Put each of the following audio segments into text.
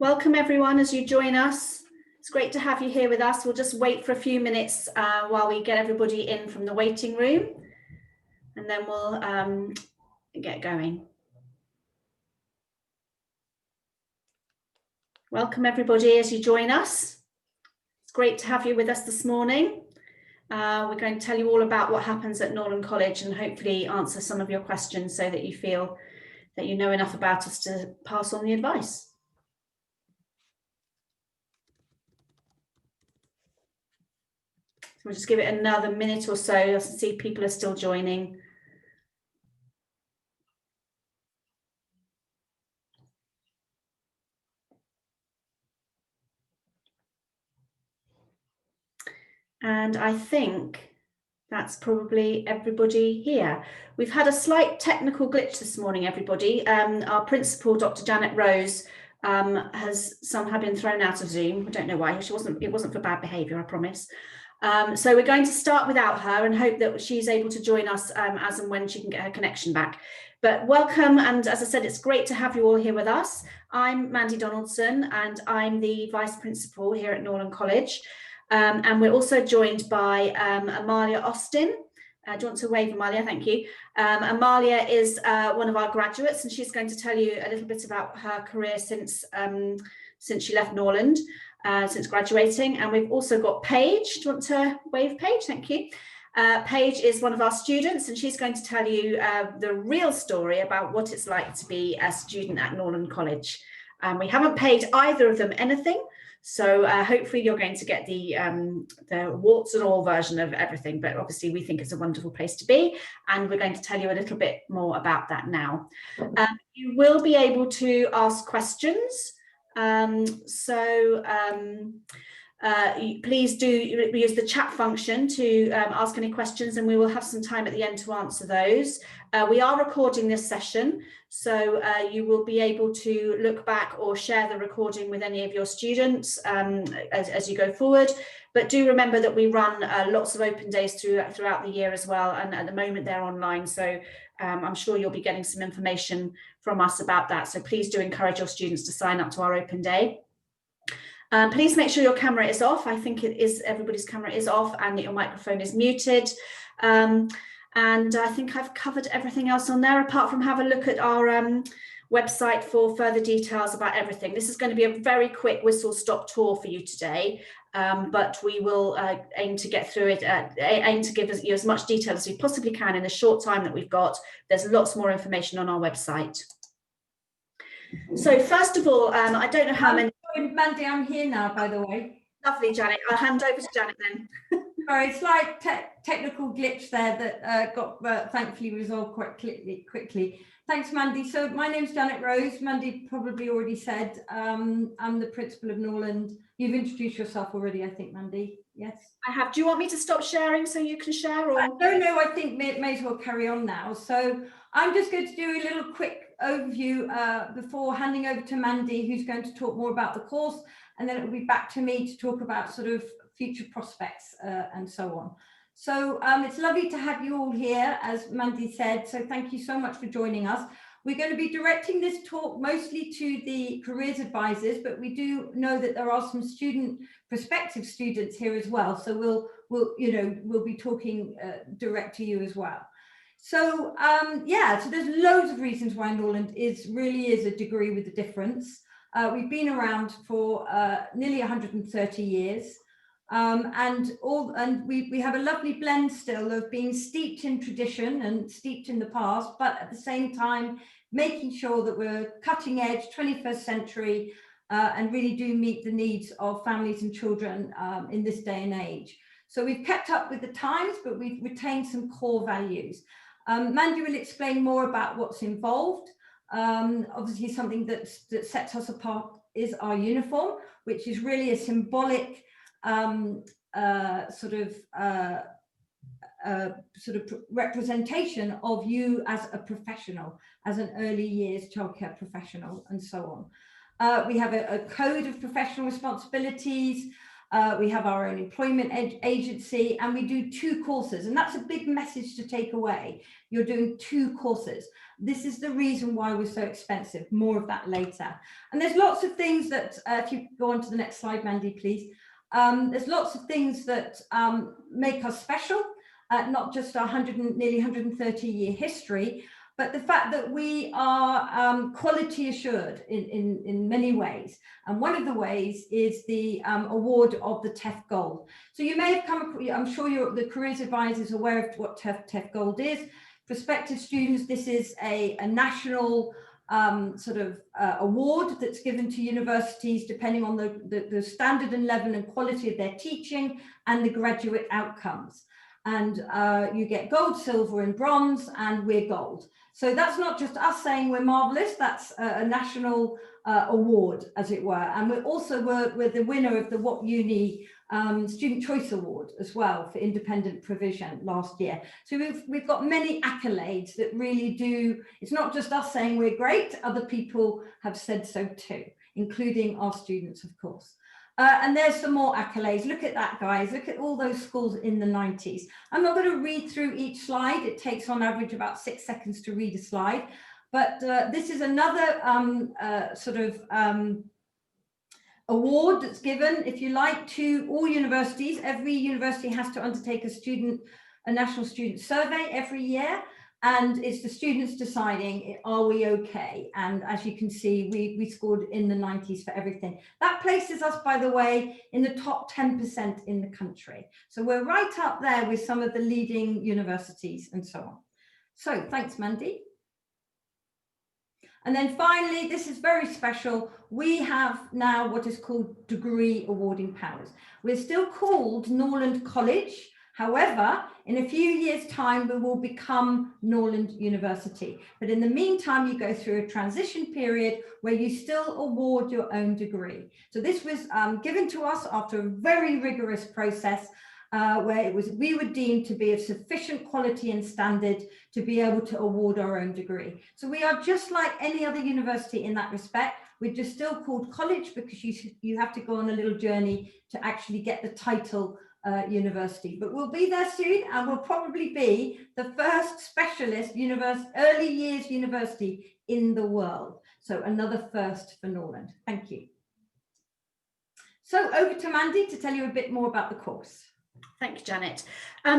Welcome everyone as you join us. It's great to have you here with us. We'll just wait for a few minutes while we get everybody in from the waiting room, and then we'll get going. Welcome everybody as you join us. It's great to have you with us this morning. We're going to tell you all about what happens at Norland College and hopefully answer some of your questions so that you feel that you know enough about us to pass on the advice. We'll just give it another minute or so. I see people are still joining. And I think that's probably everybody here. We've had a slight technical glitch this morning, everybody. Our principal, Dr. Janet Rose, has somehow been thrown out of Zoom. I don't know why. It wasn't for bad behaviour, I promise. So we're going to start without her and hope that she's able to join us as and when she can get her connection back. But welcome, and as I said, it's great to have you all here with us. I'm Mandy Donaldson and I'm the Vice Principal here at Norland College. And we're also joined by Amalia Austin. Do you want to wave, Amalia? Thank you. Amalia is one of our graduates, and she's going to tell you a little bit about her career since she left Norland, since graduating. And we've also got Paige. Do you want to wave, Paige? Thank you. Paige is one of our students, and she's going to tell you the real story about what it's like to be a student at Norland College. We haven't paid either of them anything, so hopefully you're going to get the warts and all version of everything, but obviously we think it's a wonderful place to be, and we're going to tell you a little bit more about that now. You will be able to ask questions, please do use the chat function to ask any questions, and we will have some time at the end to answer those. We are recording this session, so you will be able to look back or share the recording with any of your students as you go forward. But do remember that we run lots of open days throughout the year as well, and at the moment they're online, so I'm sure you'll be getting some information from us about that. So please do encourage your students to sign up to our open day. Please make sure your camera is off. I think it is, everybody's camera is off and that your microphone is muted. And I think I've covered everything else on there, apart from have a look at our website for further details about everything. This is going to be a very quick whistle-stop tour for you today, but we will aim to get through it, aim to give you as much detail as we possibly can in the short time that we've got. There's lots more information on our website. So first of all, I don't know how many... Mandy, I'm here now, by the way. Lovely, Janet. I'll hand over to Janet then. Sorry, slight technical glitch there that got thankfully resolved quite quickly. Thanks, Mandy. So my name's Janet Rose. Mandy probably already said I'm the principal of Norland. You've introduced yourself already, I think, Mandy. Yes? I have. Do you want me to stop sharing so you can share? Or? No, I think may as well carry on now. So I'm just going to do a little quick overview before handing over to Mandy, who's going to talk more about the course, and then it will be back to me to talk about sort of future prospects and so on. So it's lovely to have you all here, as Mandy said, so thank you so much for joining us. We're going to be directing this talk mostly to the careers advisors, but we do know that there are some prospective students here as well, so we'll be talking direct to you as well. So yeah, so there's loads of reasons why Norland really is a degree with a difference. We've been around for nearly 130 years, and we have a lovely blend still of being steeped in tradition and steeped in the past, but at the same time making sure that we're cutting edge, 21st century, and really do meet the needs of families and children in this day and age. So we've kept up with the times, but we've retained some core values. Mandy will explain more about what's involved. Obviously something that sets us apart is our uniform, which is really a symbolic sort of representation of you as a professional, as an early years childcare professional, and so on. We have a code of professional responsibilities. We have our own employment agency, and we do 2 courses. And that's a big message to take away. You're doing 2 courses. This is the reason why we're so expensive. More of that later. And there's lots of things that, if you go on to the next slide, Mandy, please. There's lots of things that make us special, not just our nearly 130-year history, but the fact that we are quality assured in many ways. And one of the ways is the award of the TEF Gold. So you may have come, I'm sure the careers advisor is aware of what TEF Gold is. Prospective students, this is a national award that's given to universities depending on the standard and level and quality of their teaching and the graduate outcomes. And you get gold, silver and bronze, and we're gold. So that's not just us saying we're marvelous, that's a national award, as it were. And we're the winner of the What Uni Student Choice Award as well for independent provision last year. So we've got many accolades that really do, it's not just us saying we're great, other people have said so too, including our students, of course. And there's some more accolades. Look at that, guys. Look at all those schools in the 90s. I'm not going to read through each slide. It takes on average about 6 seconds to read a slide. But this is another award that's given, if you like, to all universities. Every university has to undertake a national student survey every year. And it's the students deciding, are we okay? And as you can see, we scored in the 90s for everything. That places us, by the way, in the top 10% in the country. So we're right up there with some of the leading universities and so on. So thanks, Mandy. And then finally, this is very special. We have now what is called degree awarding powers. We're still called Norland College. However, in a few years' time, we will become Norland University. But in the meantime, you go through a transition period where you still award your own degree. So this was given to us after a very rigorous process where we were deemed to be of sufficient quality and standard to be able to award our own degree. So we are just like any other university in that respect. We're just still called college because you have to go on a little journey to actually get the title university, but we'll be there soon, and we'll probably be the first specialist early years university in the world. So another first for Norland. Thank you. So over to Mandy to tell you a bit more about the course. Thank you, Janet.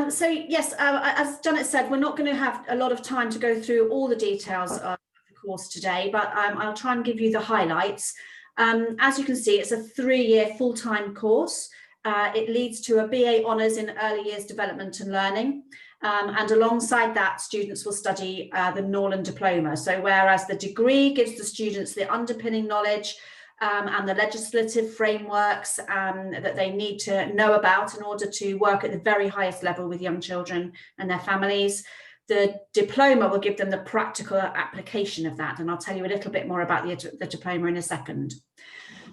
So yes, as Janet said, we're not going to have a lot of time to go through all the details of the course today, but I'll try and give you the highlights. As you can see, it's a 3-year full-time course. It leads to a BA Honours in Early Years Development and Learning. And alongside that, students will study the Norland Diploma. So whereas the degree gives the students the underpinning knowledge and the legislative frameworks that they need to know about in order to work at the very highest level with young children and their families, the diploma will give them the practical application of that. And I'll tell you a little bit more about the diploma in a second.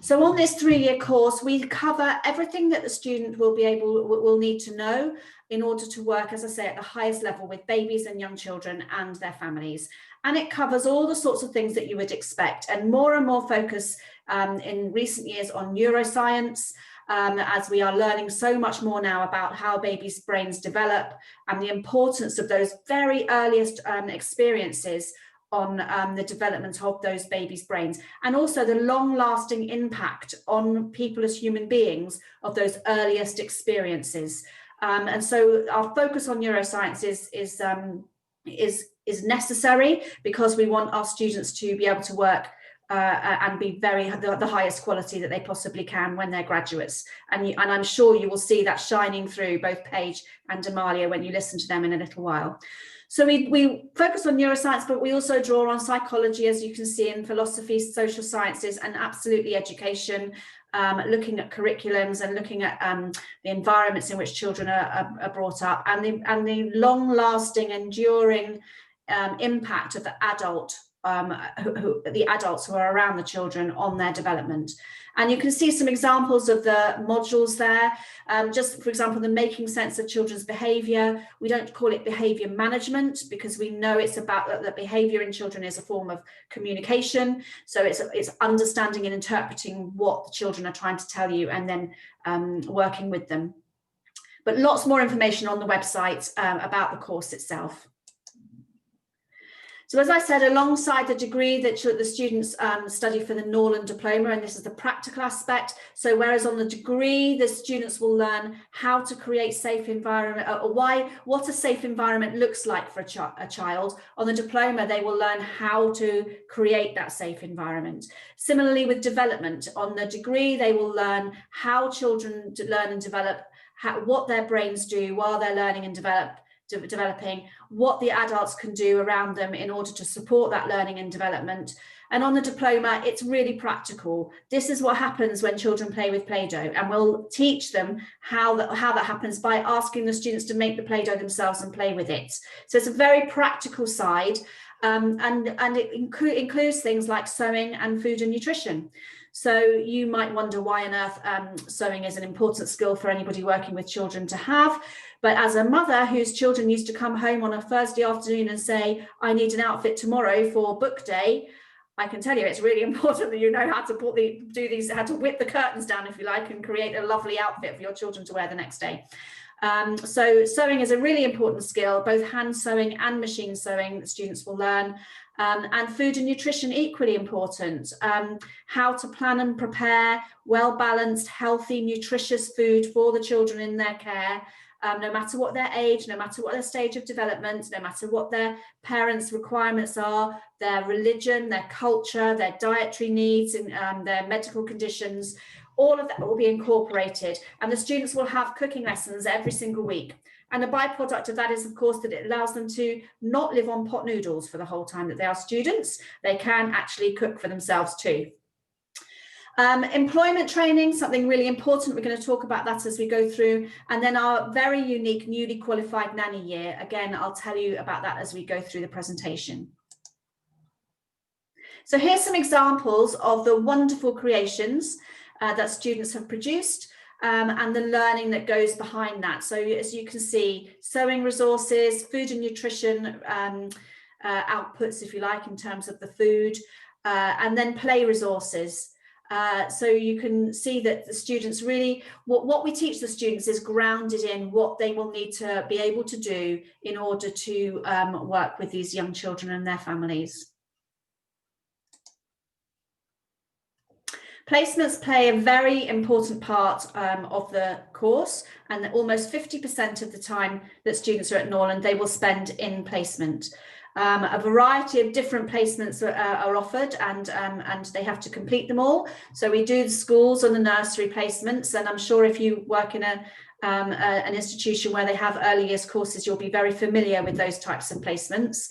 So on this 3-year course, we cover everything that the student will need to know in order to work, as I say, at the highest level with babies and young children and their families. And it covers all the sorts of things that you would expect, and more focus in recent years on neuroscience, as we are learning so much more now about how babies' brains develop and the importance of those very earliest experiences on the development of those babies' brains, and also the long-lasting impact on people as human beings of those earliest experiences. And so our focus on neuroscience is necessary because we want our students to be able to work and be the highest quality that they possibly can when they're graduates. And I'm sure you will see that shining through both Paige and Amalia when you listen to them in a little while. So we focus on neuroscience, but we also draw on psychology, as you can see, in philosophy, social sciences, and absolutely education, looking at curriculums and looking at the environments in which children are brought up, and the long-lasting, enduring impact of the adult the adults who are around the children on their development. And you can see some examples of the modules there. Just for example, the making sense of children's behaviour. We don't call it behaviour management because we know it's about that behaviour in children is a form of communication. So it's understanding and interpreting what the children are trying to tell you and then working with them. But lots more information on the website about the course itself. So as I said, alongside the degree that the students study for the Norland Diploma, and this is the practical aspect. So whereas on the degree, the students will learn how to create safe environment, or what a safe environment looks like for a child. On the diploma, they will learn how to create that safe environment. Similarly with development, on the degree, they will learn how children learn and develop, what their brains do while they're learning and developing, what the adults can do around them in order to support that learning and development. And on the diploma, it's really practical. This is what happens when children play with Play-Doh, and we'll teach them how that happens by asking the students to make the Play-Doh themselves and play with it. So it's a very practical side, and it includes things like sewing and food and nutrition. So you might wonder why on earth sewing is an important skill for anybody working with children to have. But as a mother whose children used to come home on a Thursday afternoon and say, I need an outfit tomorrow for book day, I can tell you it's really important that you know how to how to whip the curtains down, if you like, and create a lovely outfit for your children to wear the next day. So sewing is a really important skill, both hand sewing and machine sewing that students will learn. And food and nutrition equally important. How to plan and prepare well-balanced, healthy, nutritious food for the children in their care, no matter what their age, no matter what their stage of development, no matter what their parents' requirements are, their religion, their culture, their dietary needs, and their medical conditions. All of that will be incorporated, and the students will have cooking lessons every single week. And a byproduct of that is, of course, that it allows them to not live on pot noodles for the whole time that they are students. They can actually cook for themselves too. Employment training, something really important. We're going to talk about that as we go through. And then our very unique newly qualified nanny year. Again, I'll tell you about that as we go through the presentation. So here's some examples of the wonderful creations that students have produced. And the learning that goes behind that. So as you can see, sewing resources, food and nutrition outputs, if you like, in terms of the food, and then play resources. So you can see that the students really, what we teach the students is grounded in what they will need to be able to do in order to work with these young children and their families. Placements play a very important part of the course, and almost 50% of the time that students are at Norland, they will spend in placement. A variety of different placements are offered, and they have to complete them all. So we do the schools and the nursery placements, and I'm sure if you work in an institution where they have early years courses, you'll be very familiar with those types of placements.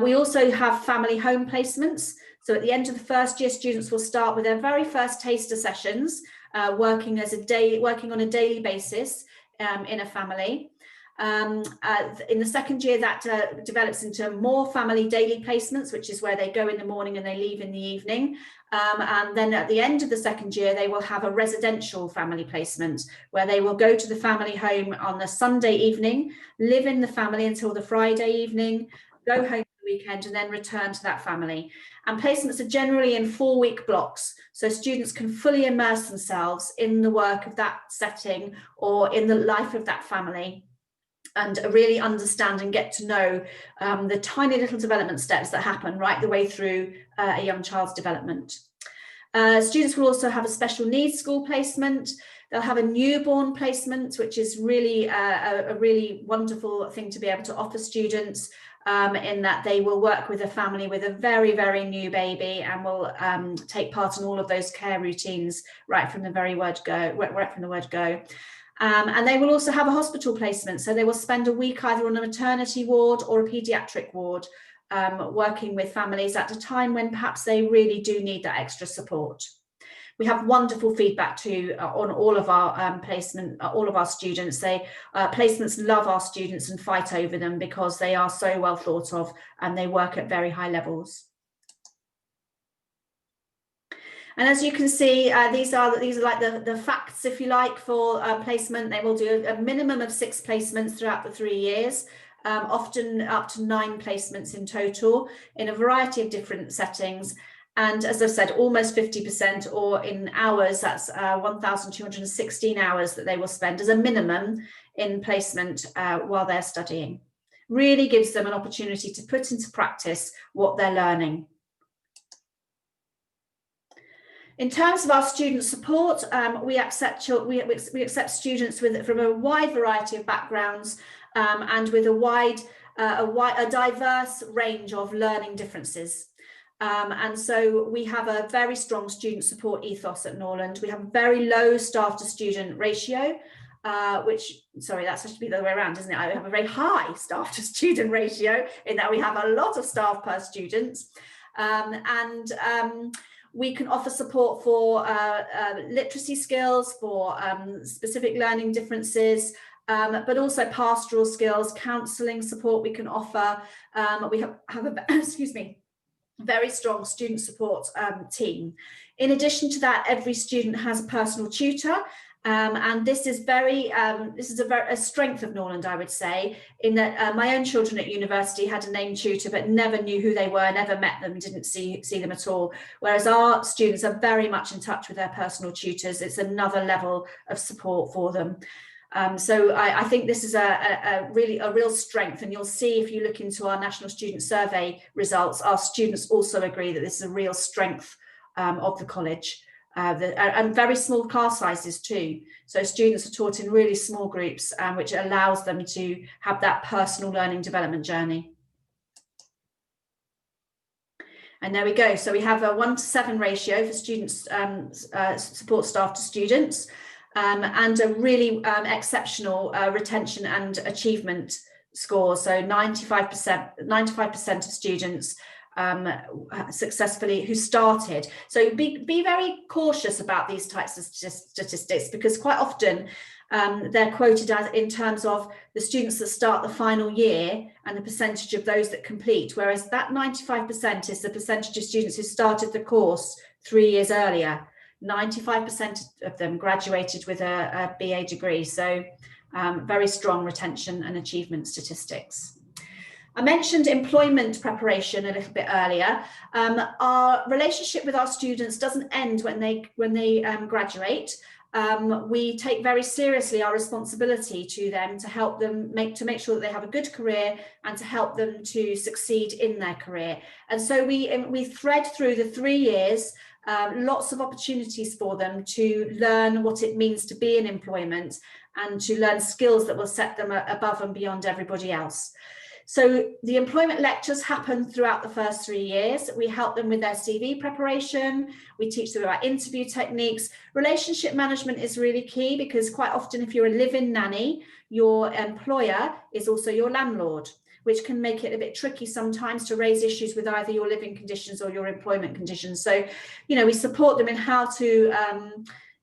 We also have family home placements. So at the end of the first year, students will start with their very first taster sessions, working on a daily basis in a family. In the second year, that develops into more family daily placements, which is where they go in the morning and they leave in the evening. And then at the end of the second year, they will have a residential family placement where they will go to the family home on the Sunday evening, live in the family until the Friday evening, go home for the weekend, and then return to that family. And placements are generally in 4-week blocks, so students can fully immerse themselves in the work of that setting or in the life of that family, and really understand and get to know the tiny little development steps that happen right the way through a young child's development. Students will also have a special needs school placement. They'll have a newborn placement, which is really a really wonderful thing to be able to offer students, in that they will work with a family with a very, very new baby and will take part in all of those care routines right from the word go. And they will also have a hospital placement. So they will spend a week either on a maternity ward or a paediatric ward, working with families at a time when perhaps they really do need that extra support. We have wonderful feedback too on all of our all of our students. Placements love our students and fight over them because they are so well thought of and they work at very high levels. And as you can see, these are like the facts, if you like, for placement. They will do a minimum of 6 placements throughout the 3 years, often up to 9 placements in total in a variety of different settings. And as I've said, almost 50%, or in hours, that's 1,216 hours that they will spend as a minimum in placement while they're studying. Really gives them an opportunity to put into practice what they're learning. In terms of our student support, we accept students from a wide variety of backgrounds and with a diverse range of learning differences. And so we have a very strong student support ethos at Norland. We have a very low staff to student ratio, sorry, that's supposed to be the other way around, isn't it? I have a very high staff to student ratio in that we have a lot of staff per student. We can offer support for literacy skills, for specific learning differences, but also pastoral skills, counselling support we can offer. We have a excuse me, very strong student support team. In addition to that, every student has a personal tutor. And this is a strength of Norland, I would say, in that my own children at university had a named tutor but never knew who they were, never met them, didn't see them at all. Whereas our students are very much in touch with their personal tutors. It's another level of support for them. So I think this is a real strength, and you'll see if you look into our National Student Survey results, our students also agree that this is a real strength of the college. And very small class sizes too. So students are taught in really small groups, which allows them to have that personal learning development journey. And there we go. So we have a 1:7 ratio for students, support staff to students, and a really exceptional retention and achievement score. So 95% of students successfully who started. So be very cautious about these types of statistics, because quite often they're quoted as in terms of the students that start the final year and the percentage of those that complete, whereas that 95% is the percentage of students who started the course 3 years earlier. 95% of them graduated with a BA degree, so very strong retention and achievement statistics. I mentioned employment preparation a little bit earlier. Our relationship with our students doesn't end when they graduate. We take very seriously our responsibility to them to help them make sure that they have a good career and to help them to succeed in their career. And so we thread through the 3 years lots of opportunities for them to learn what it means to be in employment and to learn skills that will set them above and beyond everybody else. So the employment lectures happen throughout the first 3 years. We help them with their CV preparation. We teach them about interview techniques. Relationship management is really key, because quite often if you're a live-in nanny, your employer is also your landlord, which can make it a bit tricky sometimes to raise issues with either your living conditions or your employment conditions. So, we support them in how to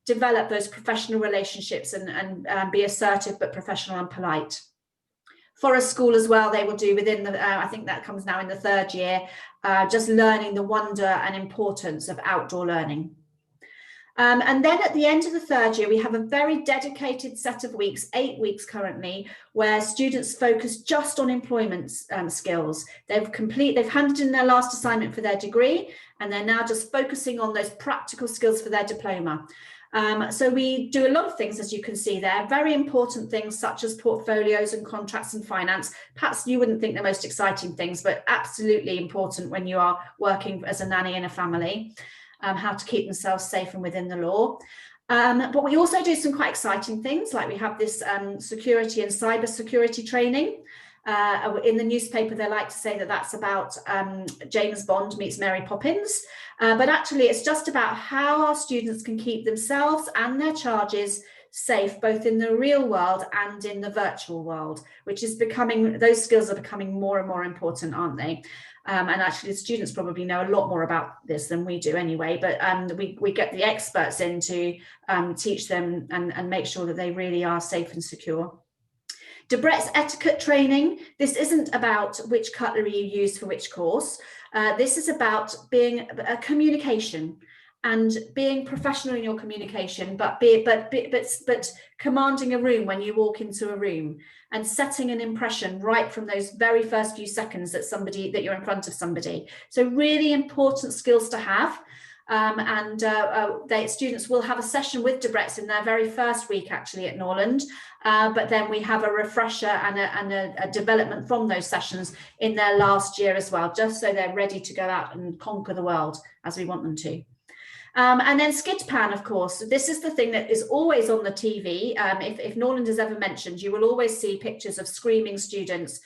develop those professional relationships and be assertive but professional and polite. Forest School as well, they will do within the, I think that comes now in the 3rd year, just learning the wonder and importance of outdoor learning. And then at the end of the 3rd year, we have a very dedicated set of weeks, 8 weeks currently, where students focus just on employment skills. They've handed in their last assignment for their degree, and they're now just focusing on those practical skills for their diploma. So we do a lot of things, as you can see there, very important things such as portfolios and contracts and finance. Perhaps you wouldn't think the most exciting things, but absolutely important when you are working as a nanny in a family, how to keep themselves safe and within the law. But we also do some quite exciting things, like we have this security and cyber security training. In the newspaper, they like to say that that's about James Bond meets Mary Poppins. But actually, it's just about how our students can keep themselves and their charges safe, both in the real world and in the virtual world, which is those skills are becoming more and more important, aren't they? And actually, the students probably know a lot more about this than we do anyway, but we get the experts in to teach them and make sure that they really are safe and secure. Debrett's etiquette training. This isn't about which cutlery you use for which course. This is about being a communication and being professional in your communication, but commanding a room when you walk into a room, and setting an impression right from those very first few seconds that you're in front of somebody. So really important skills to have. Students will have a session with Debrett's in their very first week actually at Norland, but then we have a refresher and a development from those sessions in their last year as well, just so they're ready to go out and conquer the world as we want them to. And then Skidpan, of course, this is the thing that is always on the TV. If Norland is ever mentioned, you will always see pictures of screaming students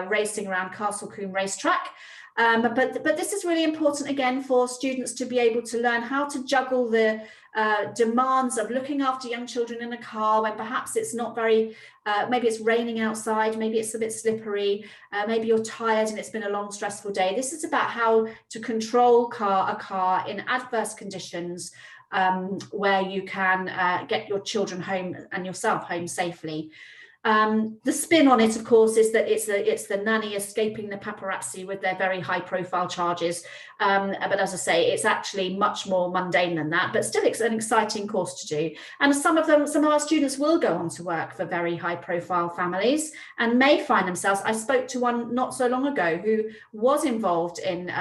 racing around Castle Combe racetrack. But this is really important again for students to be able to learn how to juggle the demands of looking after young children in a car when perhaps it's not very, maybe it's raining outside, maybe it's a bit slippery, maybe you're tired and it's been a long stressful day. This is about how to control a car in adverse conditions where you can get your children home and yourself home safely. The spin on it, of course, is that it's the nanny escaping the paparazzi with their very high profile charges. But as I say, it's actually much more mundane than that, but still it's an exciting course to do. And some of our students will go on to work for very high profile families and may find themselves. I spoke to one not so long ago who was involved in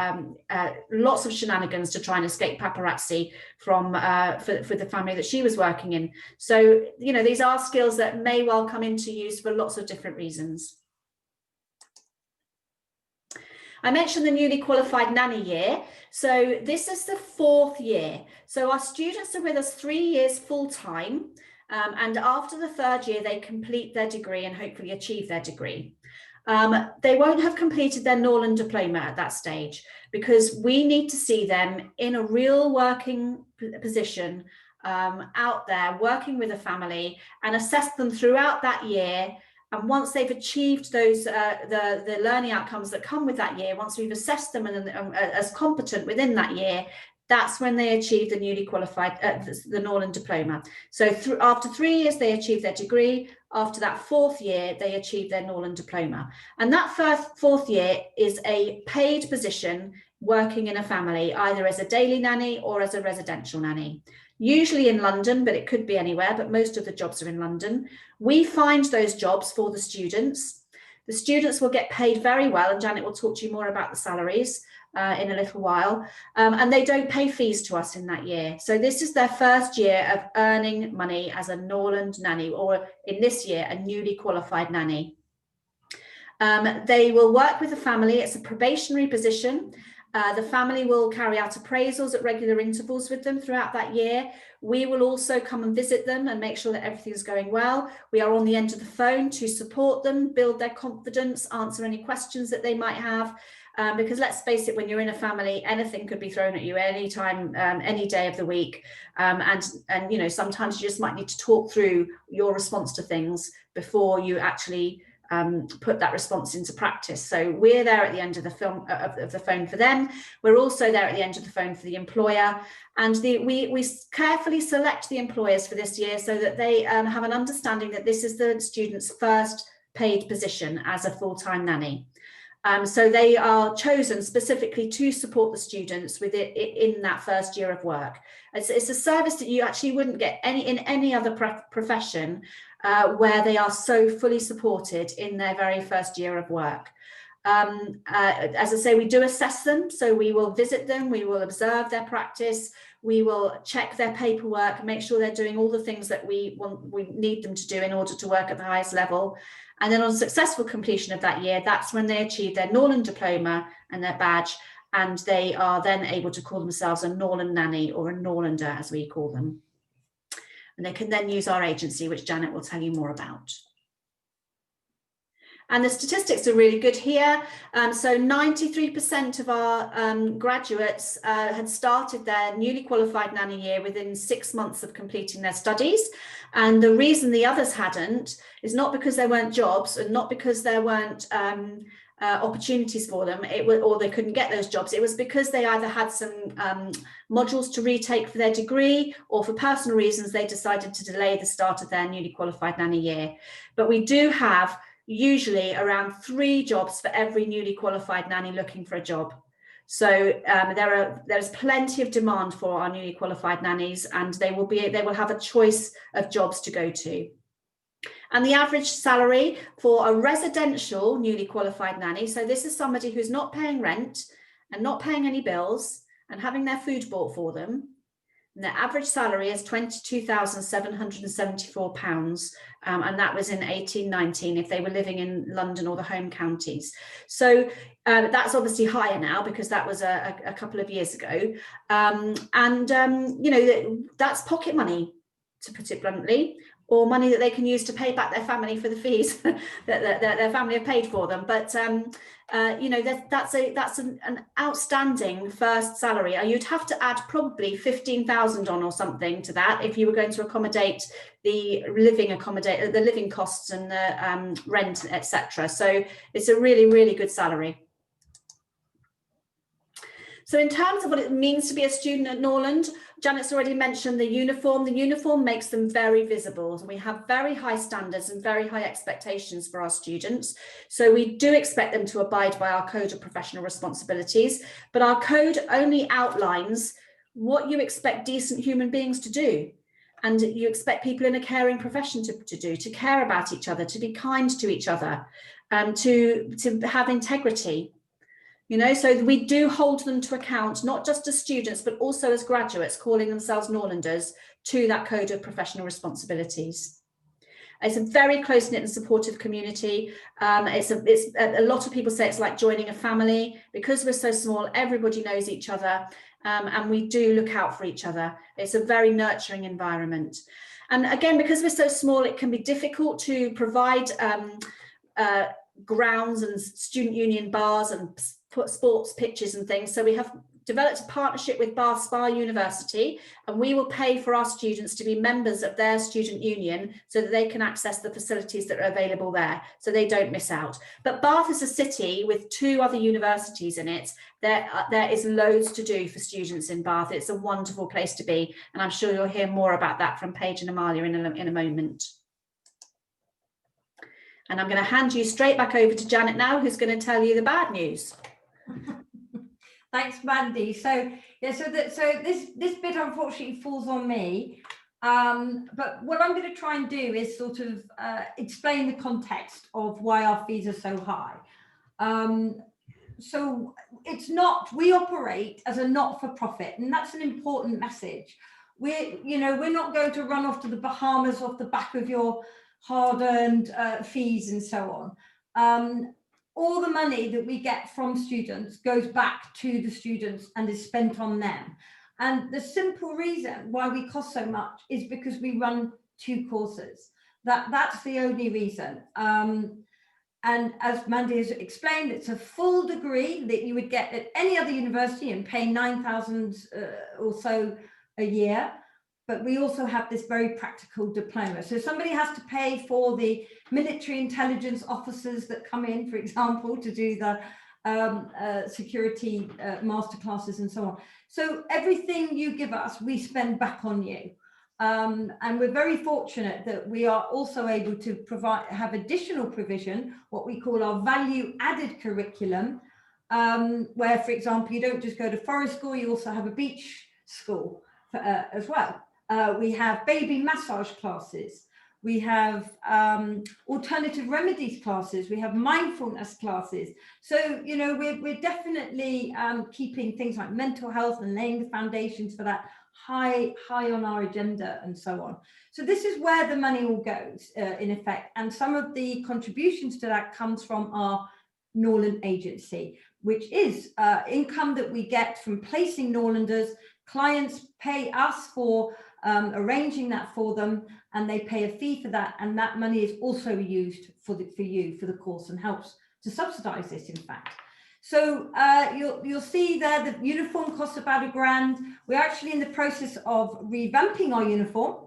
lots of shenanigans to try and escape paparazzi from for the family that she was working in. So, you know, these are skills that may well come into use for lots of different reasons. I mentioned the newly qualified nanny year. So this is the 4th year. So our students are with us 3 years full time. And after the 3rd year, they complete their degree and hopefully achieve their degree. They won't have completed their Norland Diploma at that stage because we need to see them in a real working position out there working with a family and assess them throughout that year. And once they've achieved those the learning outcomes that come with that year, once we've assessed them as competent within that year, that's when they achieve the newly qualified the Norland Diploma. So after 3 years they achieve their degree. After that 4th year they achieve their Norland Diploma, and that 4th year is a paid position working in a family, either as a daily nanny or as a residential nanny. Usually in London, but it could be anywhere, but most of the jobs are in London. We find those jobs for the students. The students will get paid very well, and Janet will talk to you more about the salaries in a little while, and they don't pay fees to us in that year. So this is their first year of earning money as a Norland nanny, or in this year, a newly qualified nanny. They will work with the family. It's a probationary position. The family will carry out appraisals at regular intervals with them throughout that year. We will also come and visit them and make sure that everything's going well. We are on the end of the phone to support them, build their confidence, answer any questions that they might have. Because let's face it, when you're in a family, anything could be thrown at you anytime, any day of the week. And you know, sometimes you just might need to talk through your response to things before you actually put that response into practice. So we're there at the end of the phone for them. We're also there at the end of the phone for the employer, and we carefully select the employers for this year so that they have an understanding that this is the student's first paid position as a full-time nanny. So they are chosen specifically to support the students with it in that first year of work. It's a service that you actually wouldn't get in any other profession where they are so fully supported in their very first year of work. As I say, we do assess them, so we will visit them, we will observe their practice, we will check their paperwork, make sure they're doing all the things that we need them to do in order to work at the highest level. And then on successful completion of that year, that's when they achieve their Norland Diploma and their badge, and they are then able to call themselves a Norland Nanny, or a Norlander as we call them. And they can then use our agency, which Janet will tell you more about. And the statistics are really good here. So 93% of our graduates had started their newly qualified nanny year within 6 months of completing their studies. And the reason the others hadn't is not because there weren't jobs, and not because there weren't opportunities for them, or they couldn't get those jobs. It was because they either had some modules to retake for their degree, or for personal reasons they decided to delay the start of their newly qualified nanny year. But we do have usually around 3 jobs for every newly qualified nanny looking for a job. So there's plenty of demand for our newly qualified nannies, and they will have a choice of jobs to go to. And the average salary for a residential newly qualified nanny, so this is somebody who's not paying rent and not paying any bills and having their food bought for them, and their average salary is £22,774, and that was in 1819 if they were living in London or the home counties. So that's obviously higher now because that was a couple of years ago. You know, that's pocket money, to put it bluntly, or money that they can use to pay back their family for the fees that their family have paid for them. But you know, that's an outstanding first salary. You'd have to add probably 15,000 on or something to that if you were going to accommodate the living costs and the rent, etc. So it's a really, really good salary. So in terms of what it means to be a student at Norland, Janet's already mentioned the uniform. The uniform makes them very visible. We have very high standards and very high expectations for our students. So we do expect them to abide by our code of professional responsibilities, but our code only outlines what you expect decent human beings to do. And you expect people in a caring profession to do, to care about each other, to be kind to each other, to have integrity. You know, so we do hold them to account, not just as students, but also as graduates calling themselves Norlanders, to that code of professional responsibilities. It's a very close-knit and supportive community. It's a lot of people say it's like joining a family. Because we're so small, everybody knows each other, and we do look out for each other. It's a very nurturing environment. And again, because we're so small, it can be difficult to provide grounds and student union bars and put sports pitches and things. So we have developed a partnership with Bath Spa University, and we will pay for our students to be members of their student union so that they can access the facilities that are available there, so they don't miss out. But Bath is a city with 2 other universities in it. There is loads to do for students in Bath. It's a wonderful place to be, and I'm sure you'll hear more about that from Paige and Amalia in a moment. And I'm going to hand you straight back over to Janet now, who's going to tell you the bad news. Thanks, Mandy. So yeah, so this bit unfortunately falls on me. But what I'm going to try and do is sort of explain the context of why our fees are so high. So it's not, we operate as a not-for-profit, and that's an important message. We're not going to run off to the Bahamas off the back of your hard-earned fees and so on. All the money that we get from students goes back to the students and is spent on them. And the simple reason why we cost so much is because we run 2 courses. That's the only reason. And as Mandy has explained, it's a full degree that you would get at any other university and pay 9,000 or so a year. But we also have this very practical diploma. So somebody has to pay for the military intelligence officers that come in, for example, to do the security masterclasses and so on. So everything you give us, we spend back on you. And we're very fortunate that we are also able to have additional provision, what we call our value added curriculum, where, for example, you don't just go to forest school, you also have a beach school as well. We have baby massage classes. We have alternative remedies classes. We have mindfulness classes. So, you know, we're definitely keeping things like mental health and laying the foundations for that high on our agenda and so on. So this is where the money all goes in effect. And some of the contributions to that comes from our Norland agency, which is income that we get from placing Norlanders. Clients pay us for arranging that for them, and they pay a fee for that, and that money is also used for the course and helps to subsidize this, in fact. So you'll see there the uniform costs about £1,000. We're actually in the process of revamping our uniform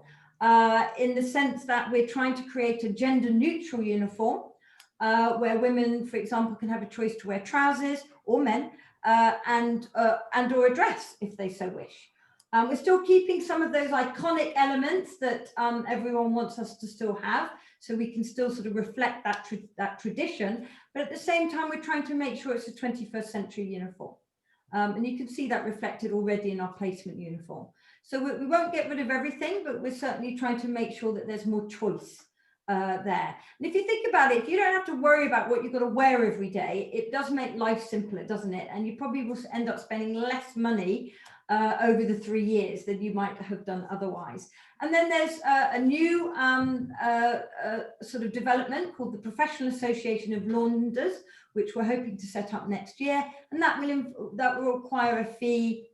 in the sense that we're trying to create a gender neutral uniform where women, for example, can have a choice to wear trousers, or men, and or a dress if they so wish. We're still keeping some of those iconic elements that everyone wants us to still have, so we can still sort of reflect that tradition. But at the same time, we're trying to make sure it's a 21st century uniform. And you can see that reflected already in our placement uniform. So we won't get rid of everything, but we're certainly trying to make sure that there's more choice there. And if you think about it, if you don't have to worry about what you've got to wear every day, it does make life simpler, doesn't it? And you probably will end up spending less money over the 3 years than you might have done otherwise. And then there's a new sort of development called the Professional Association of Norlanders, which we're hoping to set up next year, and that will require a fee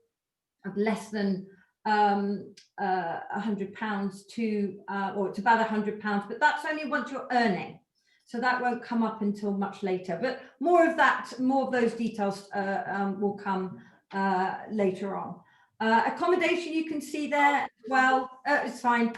of less than £100 to, or it's about £100, but that's only once you're earning. So that won't come up until much later, but more of those details will come later on. Accommodation, you can see there as well. It's fine.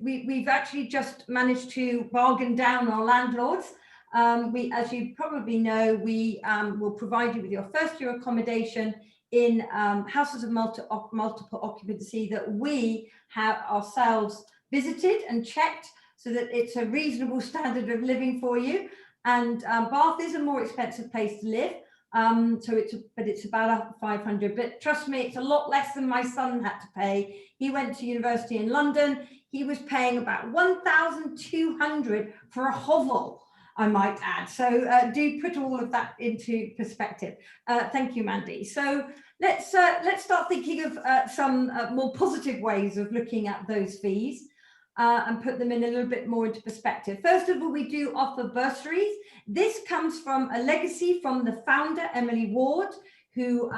We've actually just managed to bargain down our landlords. As you probably know, we will provide you with your first year accommodation in houses of multiple occupancy that we have ourselves visited and checked so that it's a reasonable standard of living for you. And Bath is a more expensive place to live. But it's about 500, but trust me, it's a lot less than my son had to pay. He went to university in London. He was paying about 1,200 for a hovel, I might add. So do put all of that into perspective. Thank you, Mandy. So let's start thinking of some more positive ways of looking at those fees. And put them in a little bit more into perspective. First of all, we do offer bursaries. This comes from a legacy from the founder, Emily Ward, who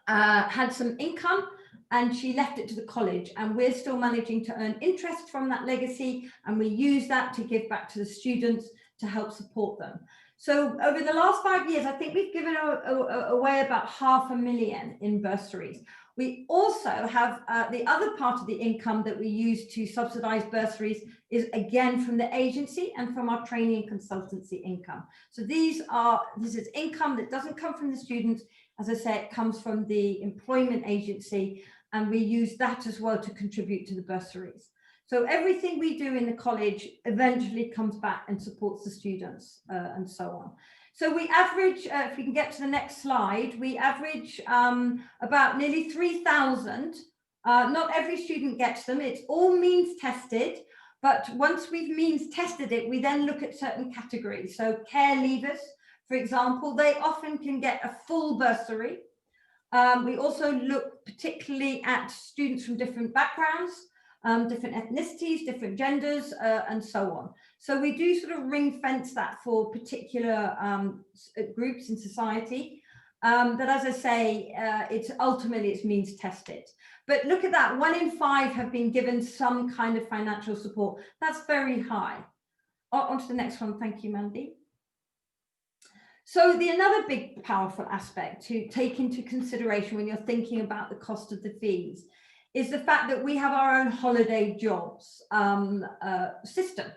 had some income and she left it to the college, and we're still managing to earn interest from that legacy, and we use that to give back to the students to help support them. So over the last 5 years, I think we've given away about £500,000 in bursaries. We also have the other part of the income that we use to subsidise bursaries is again from the agency and from our training and consultancy income. So this is income that doesn't come from the students. As I say, it comes from the employment agency, and we use that as well to contribute to the bursaries. So everything we do in the college eventually comes back and supports the students and so on. So we average, if we can get to the next slide, we average about nearly 3,000. Not every student gets them. It's all means tested. But once we've means tested it, we then look at certain categories. So care leavers, for example, they often can get a full bursary. We also look particularly at students from different backgrounds, different ethnicities, different genders, and so on. So we do sort of ring fence that for particular groups in society. But as I say, it's means tested. But look at that, 1 in 5 have been given some kind of financial support. That's very high. On to the next one. Thank you, Mandy. So another big powerful aspect to take into consideration when you're thinking about the cost of the fees is the fact that we have our own holiday jobs system.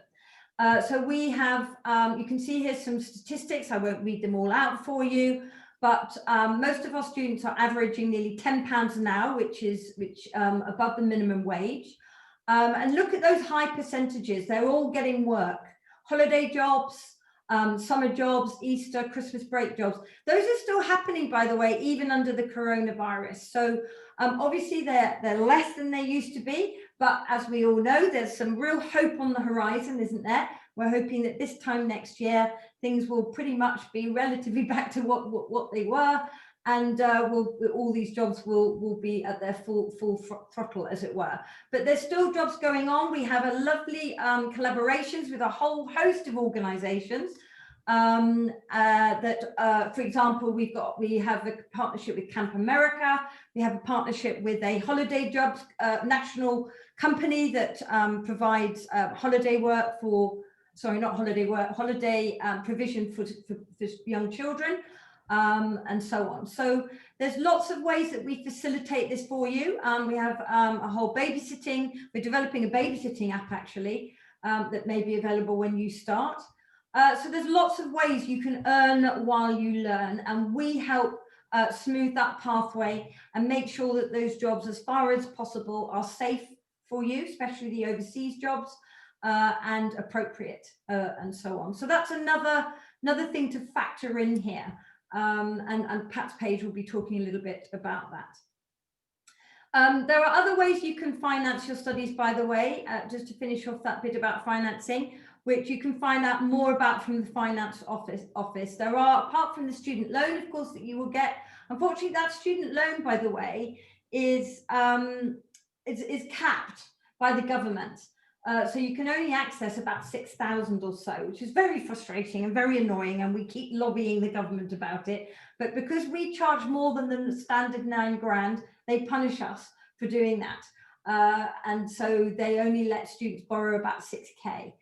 So we have, you can see here some statistics. I won't read them all out for you, but most of our students are averaging nearly £10 an hour, which is above the minimum wage. And look at those high percentages. They're all getting work. Holiday jobs, summer jobs, Easter, Christmas break jobs. Those are still happening, by the way, even under the coronavirus. So obviously they're less than they used to be, but as we all know, there's some real hope on the horizon, isn't there? We're hoping that this time next year, things will pretty much be relatively back to what they were, and all these jobs will be at their full throttle, as it were. But there's still jobs going on. We have a lovely collaborations with a whole host of organisations. For example, we have a partnership with Camp America. We have a partnership with a holiday jobs national company that provides holiday work for, sorry, not holiday work, holiday provision for young children. And so on. So there's lots of ways that we facilitate this for you. We have a whole babysitting. We're developing a babysitting app actually that may be available when you start. So there's lots of ways you can earn while you learn, and we help smooth that pathway and make sure that those jobs, as far as possible, are safe for you, especially the overseas jobs, and appropriate, and so on. So that's another thing to factor in here. And perhaps Paige will be talking a little bit about that. There are other ways you can finance your studies, by the way, just to finish off that bit about financing, which you can find out more about from the finance office. There are, apart from the student loan, of course, that you will get. Unfortunately, that student loan, by the way, is capped by the government. So you can only access about 6,000 or so, which is very frustrating and very annoying, and we keep lobbying the government about it. But because we charge more than the standard £9,000, they punish us for doing that. And so they only let students borrow about 6K,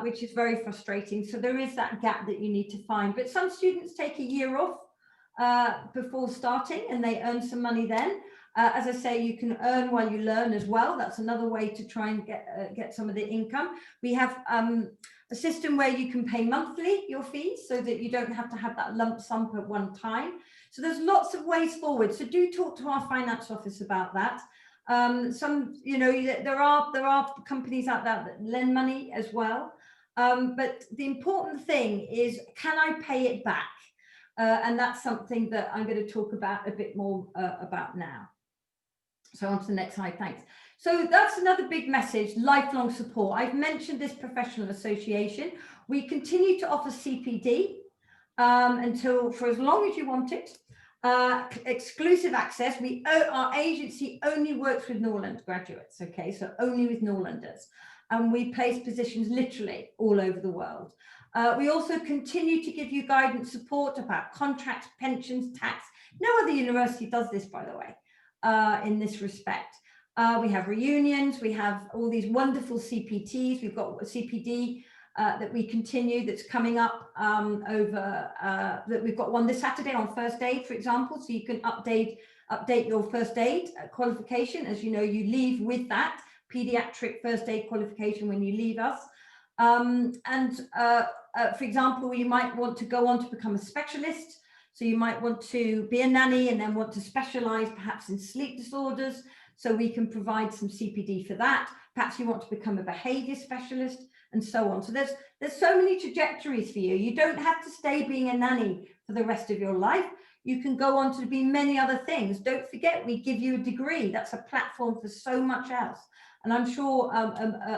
which is very frustrating. So there is that gap that you need to find. But some students take a year off before starting, and they earn some money then. As I say, you can earn while you learn as well. That's another way to try and get some of the income. We have a system where you can pay monthly your fees so that you don't have to have that lump sum at one time. So there's lots of ways forward. So do talk to our finance office about that. Some, you know, there are companies out there that lend money as well. But the important thing is, can I pay it back? And that's something that I'm going to talk about a bit more about now. So on to the next slide, thanks. So that's another big message, lifelong support. I've mentioned this professional association. We continue to offer CPD for as long as you want it. Exclusive access. Our agency only works with Norland graduates, okay, so only with Norlanders. And we place positions literally all over the world. We also continue to give you guidance support about contracts, pensions, tax. No other university does this, by the way, in this respect. We have reunions, we have all these wonderful CPTs, we've got a CPD that we continue that's coming up that we've got one this Saturday on first aid, for example, so you can update your first aid qualification. As you know, you leave with that pediatric first aid qualification when you leave us. For example, you might want to go on to become a specialist. So you might want to be a nanny and then want to specialize perhaps in sleep disorders. So we can provide some CPD for that. Perhaps you want to become a behavior specialist and so on. So there's so many trajectories for you. You don't have to stay being a nanny for the rest of your life. You can go on to be many other things. Don't forget, we give you a degree. That's a platform for so much else. And I'm sure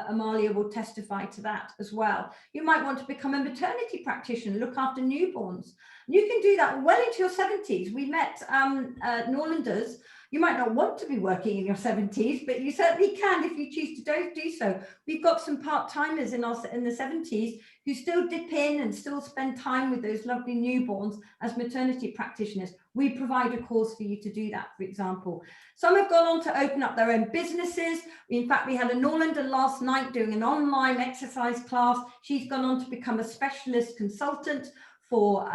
Amalia will testify to that as well. You might want to become a maternity practitioner, look after newborns. You can do that well into your 70s. We met Norlanders. You might not want to be working in your 70s, but you certainly can if you choose to do so. We've got some part-timers in the 70s who still dip in and still spend time with those lovely newborns as maternity practitioners. We provide a course for you to do that, for example. Some have gone on to open up their own businesses. In fact, we had a Norlander last night doing an online exercise class. She's gone on to become a specialist consultant for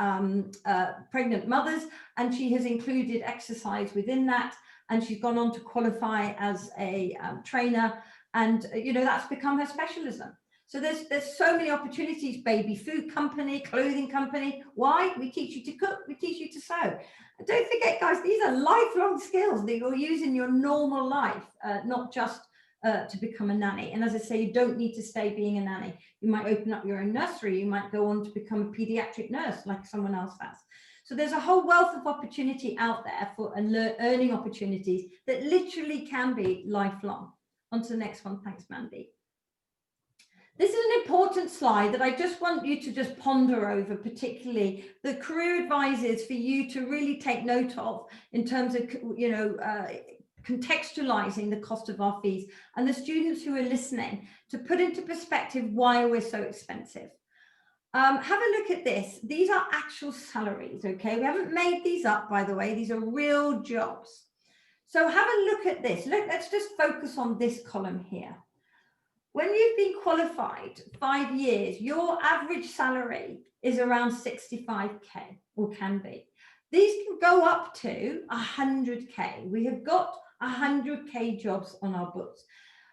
pregnant mothers, and she has included exercise within that. And she's gone on to qualify as a trainer, and you know, that's become her specialism. So there's so many opportunities. Baby food company, clothing company. Why? We teach you to cook, we teach you to sew. And don't forget, guys, these are lifelong skills that you'll use in your normal life, not just to become a nanny. And as I say, you don't need to stay being a nanny. You might open up your own nursery. You might go on to become a pediatric nurse like someone else has. So there's a whole wealth of opportunity out there for earning opportunities that literally can be lifelong. On to the next one. Thanks, Mandy. This is an important slide that I just want you to just ponder over, particularly the career advisors for you to really take note of in terms of, you know, contextualizing the cost of our fees, and the students who are listening to put into perspective why we're so expensive. Have a look at this. These are actual salaries, okay? We haven't made these up, by the way. These are real jobs. So have a look at this. Let's just focus on this column here. When you've been qualified 5 years, your average salary is around 65K, or can be. These can go up to 100K. We have got 100K jobs on our books.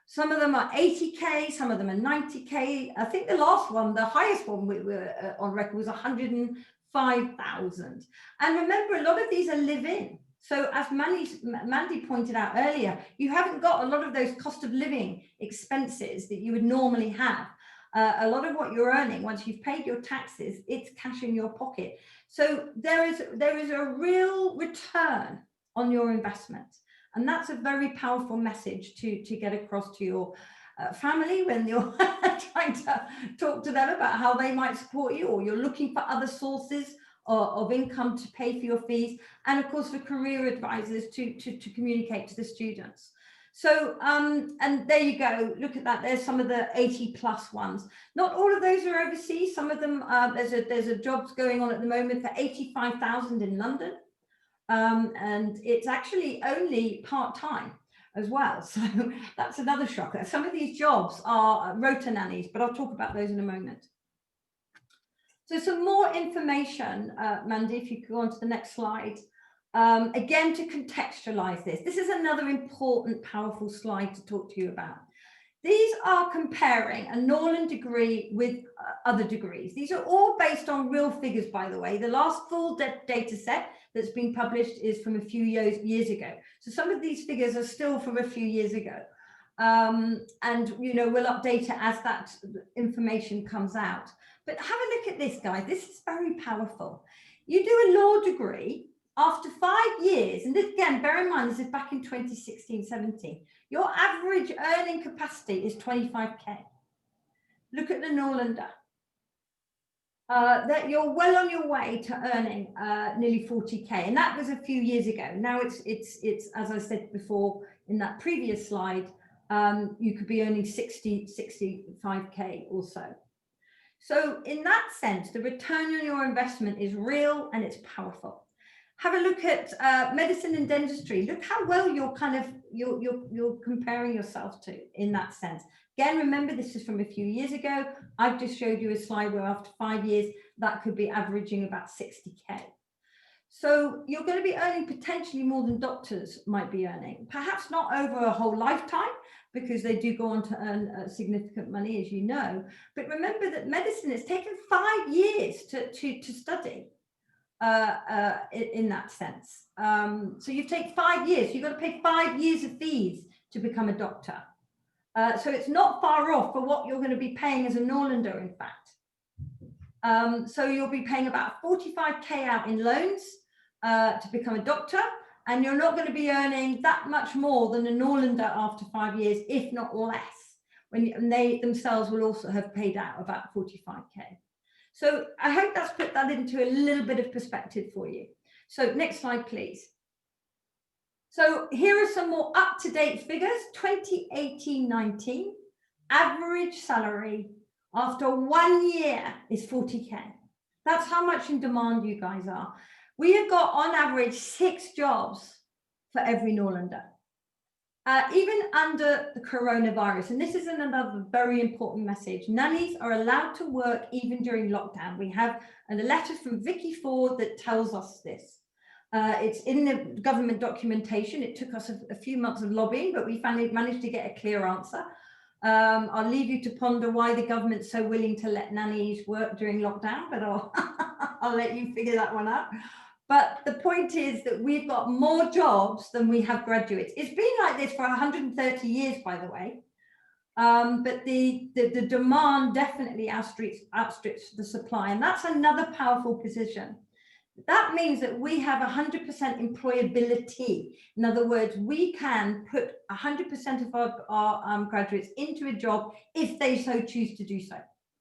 Some of them are 80K, some of them are 90K. I think the last one, the highest one we were on record was 105,000. And remember, a lot of these are live-in. So as Mandy pointed out earlier, you haven't got a lot of those cost of living expenses that you would normally have. A lot of what you're earning, once you've paid your taxes, it's cash in your pocket. So there is a real return on your investment. And that's a very powerful message to get across to your family when you're trying to talk to them about how they might support you, or you're looking for other sources of income to pay for your fees, and of course for career advisors to communicate to the students. So and there you go, look at that, there's some of the 80+ ones. Not all of those are overseas, some of them there's a jobs going on at the moment for 85,000 in London, and it's actually only part-time as well, so that's another shocker. Some of these jobs are rota nannies, but I'll talk about those in a moment. So some more information, Mandy, if you could go on to the next slide. Again, to contextualize this, this is another important, powerful slide to talk to you about. These are comparing a Norland degree with other degrees. These are all based on real figures, by the way. The last full data set that's been published is from a few years ago. So some of these figures are still from a few years ago. And, you know, we'll update it as that information comes out. But have a look at this, guys. This is very powerful. You do a law degree. After 5 years, and this, again, bear in mind, this is back in 2016-17, your average earning capacity is 25k. Look at the Norlander. That you're well on your way to earning nearly 40k, and that was a few years ago. Now it's as I said before in that previous slide, you could be earning 65k or so. So in that sense, the return on your investment is real and it's powerful. Have a look at medicine and dentistry. Look how well you're you're comparing yourself to in that sense. Again, remember, this is from a few years ago. I've just showed you a slide where after 5 years, that could be averaging about 60k. So you're going to be earning potentially more than doctors might be earning, perhaps not over a whole lifetime, because they do go on to earn significant money, as you know. But remember that medicine has taken 5 years to study. In that sense. So you take 5 years, you've got to pay 5 years of fees to become a doctor. So it's not far off for what you're going to be paying as a Norlander, in fact. So you'll be paying about 45k out in loans to become a doctor, and you're not going to be earning that much more than a Norlander after 5 years, if not less, and they themselves will also have paid out about 45k. So I hope that's put that into a little bit of perspective for you. So next slide, please. So here are some more up-to-date figures. 2018-19, average salary after 1 year is 40k. That's how much in demand you guys are. We have got on average 6 jobs for every Norlander. Even under the coronavirus, and this is another very important message, nannies are allowed to work even during lockdown. We have a letter from Vicky Ford that tells us this. It's in the government documentation. It took us a few months of lobbying, but we finally managed to get a clear answer. I'll leave you to ponder why the government's so willing to let nannies work during lockdown, but I'll let you figure that one out. But the point is that we've got more jobs than we have graduates. It's been like this for 130 years, by the way. But the demand definitely outstrips the supply. And that's another powerful position. That means that we have 100% employability. In other words, we can put 100% of our graduates into a job if they so choose to do so,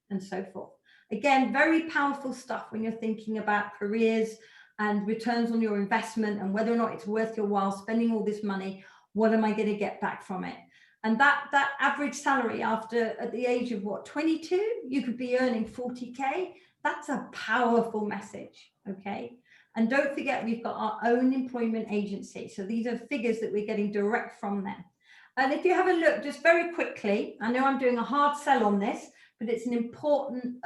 and so forth. Again, very powerful stuff when you're thinking about careers and returns on your investment and whether or not it's worth your while spending all this money. What am I going to get back from it? And that average salary after, at the age of what, 22, you could be earning 40k. That's a powerful message, okay? And don't forget, we've got our own employment agency. So these are figures that we're getting direct from them. And if you have a look, just very quickly, I know I'm doing a hard sell on this, but it's an important,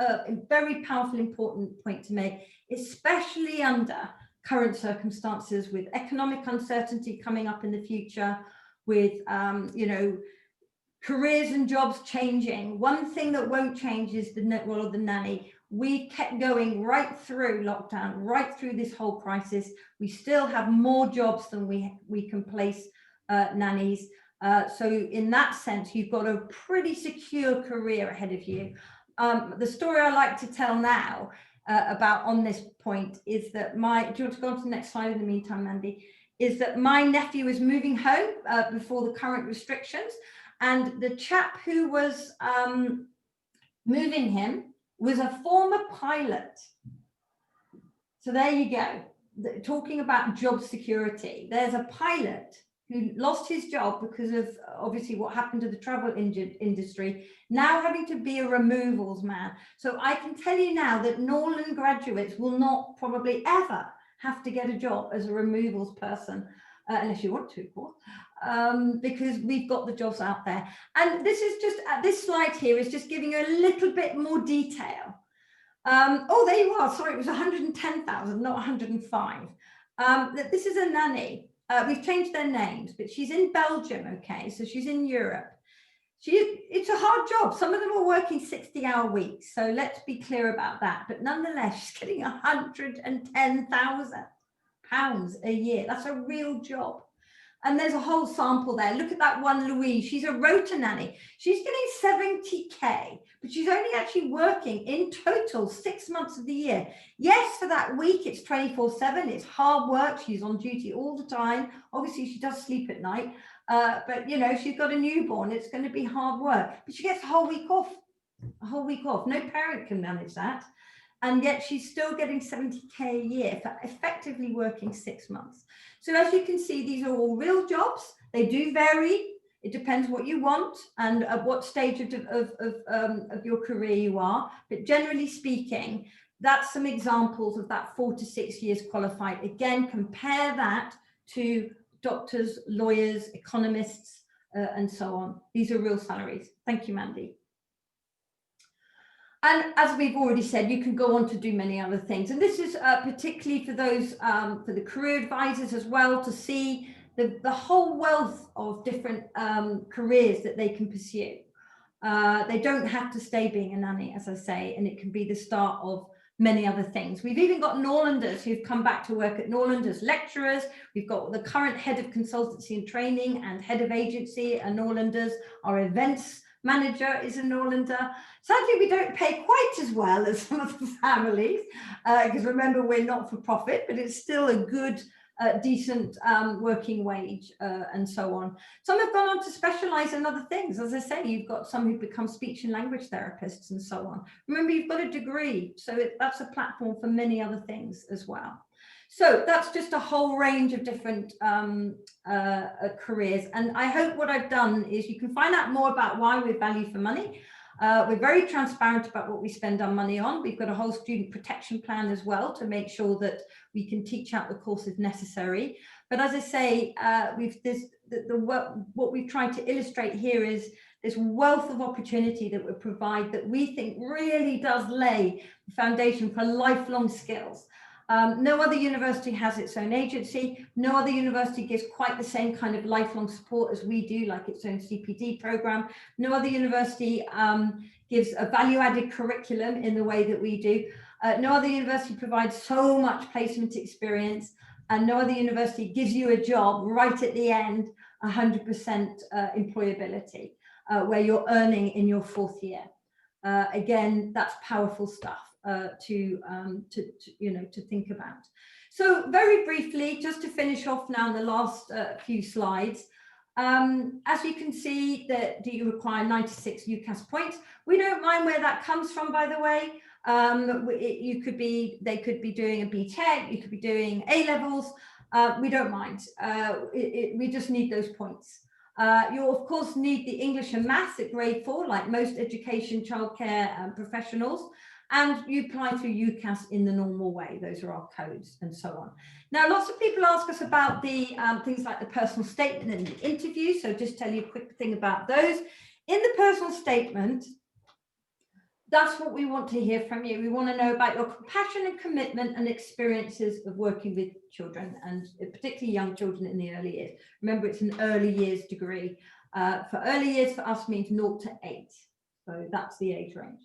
very powerful, important point to make, especially under current circumstances with economic uncertainty coming up in the future, with, you know, careers and jobs changing. One thing that won't change is the role of the nanny. We kept going right through lockdown, right through this whole crisis. We still have more jobs than we can place nannies. So in that sense, you've got a pretty secure career ahead of you. the story I like to tell now about on this point is that do you want to go on to the next slide in the meantime, Mandy? Is that my nephew is moving home before the current restrictions, and the chap who was moving him was a former pilot. So there you go. Talking about job security, there's a pilot who lost his job because of obviously what happened to the travel industry, now having to be a removals man. So I can tell you now that Norland graduates will not probably ever have to get a job as a removals person, unless you want to, of course, because we've got the jobs out there. And this is just, this slide here is just giving you a little bit more detail. Oh, there you are. Sorry, it was 110,000, not 105. This is a nanny. We've changed their names, but she's in Belgium, okay? So she's in Europe. It's a hard job. Some of them are working 60-hour weeks, so let's be clear about that. But nonetheless, she's getting £110,000 a year. That's a real job. And there's a whole sample there. Look at that one, Louise. She's a rota nanny. She's getting 70K, but she's only actually working in total 6 months of the year. Yes, for that week, it's 24/7. It's hard work. She's on duty all the time. Obviously, she does sleep at night. But, you know, she's got a newborn. It's going to be hard work. But she gets a whole week off. A whole week off. No parent can manage that. And yet she's still getting 70K a year for effectively working 6 months. So as you can see, these are all real jobs. They do vary. It depends what you want and at what stage of your career you are. But generally speaking, that's some examples of that 4 to 6 years qualified. Again, compare that to doctors, lawyers, economists, and so on. These are real salaries. Thank you, Mandy. And as we've already said, you can go on to do many other things. And this is particularly for those, for the career advisors as well, to see the whole wealth of different careers that they can pursue. They don't have to stay being a nanny, as I say, and it can be the start of many other things. We've even got Norlanders who've come back to work at Norlanders, lecturers. We've got the current head of consultancy and training and head of agency at Norlanders. Our events manager is a Norlander. Sadly, we don't pay quite as well as some of the families, because remember, we're not for profit, but it's still a good, decent working wage and so on. Some have gone on to specialize in other things. As I say, you've got some who've become speech and language therapists and so on. Remember, you've got a degree, so that's a platform for many other things as well. So that's just a whole range of different careers. And I hope what I've done is you can find out more about why we're value for money. We're very transparent about what we spend our money on. We've got a whole student protection plan as well to make sure that we can teach out the course if necessary. But as I say, what we've tried to illustrate here is this wealth of opportunity that we provide that we think really does lay the foundation for lifelong skills. No other university has its own agency. No other university gives quite the same kind of lifelong support as we do, like its own CPD program. No other university gives a value-added curriculum in the way that we do. No other university provides so much placement experience, and no other university gives you a job right at the end, 100% employability, where you're earning in your 4th year. Again, that's powerful stuff. To think about. So very briefly, just to finish off now in the last few slides, as you can see that you require 96 UCAS points. We don't mind where that comes from, by the way. They could be doing a BTEC, you could be doing A-levels. We don't mind. We just need those points. You'll of course need the English and maths at grade 4, like most education, childcare professionals. And you apply through UCAS in the normal way. Those are our codes and so on. Now, lots of people ask us about the things like the personal statement and the interview. So just tell you a quick thing about those. In the personal statement, that's what we want to hear from you. We want to know about your compassion and commitment and experiences of working with children, and particularly young children in the early years. Remember, it's an early years degree. For early years, for us, means 0 to 8. So that's the age range.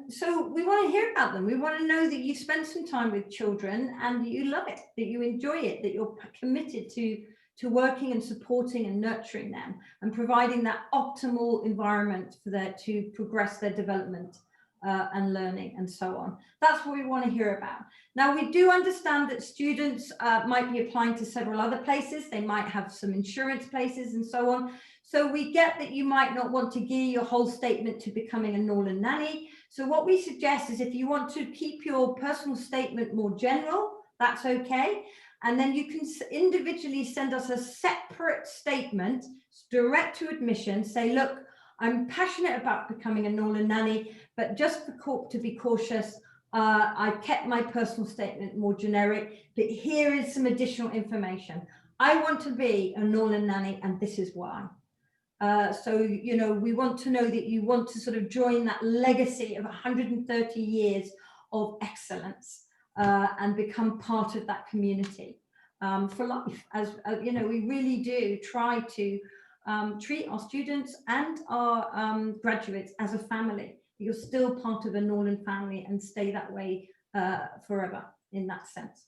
So we want to hear about them. We want to know that you spend some time with children and that you love it, that you enjoy it, that you're committed to to working and supporting and nurturing them and providing that optimal environment for them to progress their development and learning and so on. That's what we want to hear about. Now, we do understand that students might be applying to several other places. They might have some insurance places and so on. So we get that you might not want to gear your whole statement to becoming a Norland Nanny. So what we suggest is if you want to keep your personal statement more general, that's okay. And then you can individually send us a separate statement direct to admission. Say, look, I'm passionate about becoming a Norland Nanny, but just to be cautious, I've kept my personal statement more generic, but here is some additional information. I want to be a Norland Nanny, and this is why. So, you know, we want to know that you want to sort of join that legacy of 130 years of excellence and become part of that community for life. As you know, we really do try to treat our students and our graduates as a family. You're still part of a Norland family and stay that way forever in that sense.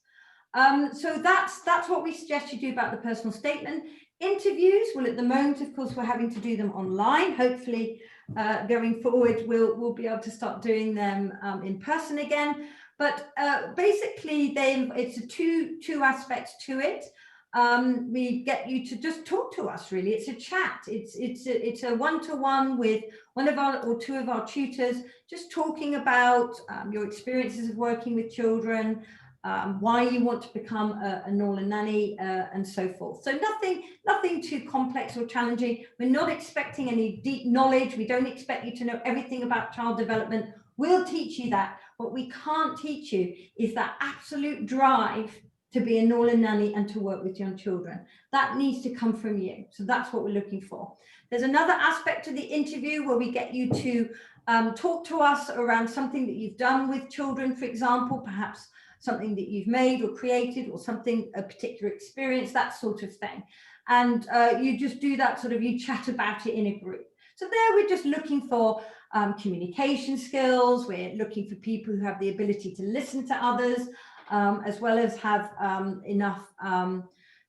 So that's what we suggest you do about the personal statement. Interviews, well, at the moment, of course, we're having to do them online. Hopefully, going forward, we'll be able to start doing them in person again. But basically, it's a two aspects to it. We get you to just talk to us, really. It's a chat. It's a one-to-one with one of our or two of our tutors, just talking about your experiences of working with children, why you want to become a Norland Nanny, and so forth. So nothing too complex or challenging. We're not expecting any deep knowledge. We don't expect you to know everything about child development. We'll teach you that. What we can't teach you is that absolute drive to be a Norland Nanny and to work with young children. That needs to come from you. So that's what we're looking for. There's another aspect to the interview where we get you to talk to us around something that you've done with children, for example, perhaps something that you've made or created or something, a particular experience, that sort of thing. And you just do that sort of, you chat about it in a group. So there we're just looking for communication skills. We're looking for people who have the ability to listen to others, as well as have enough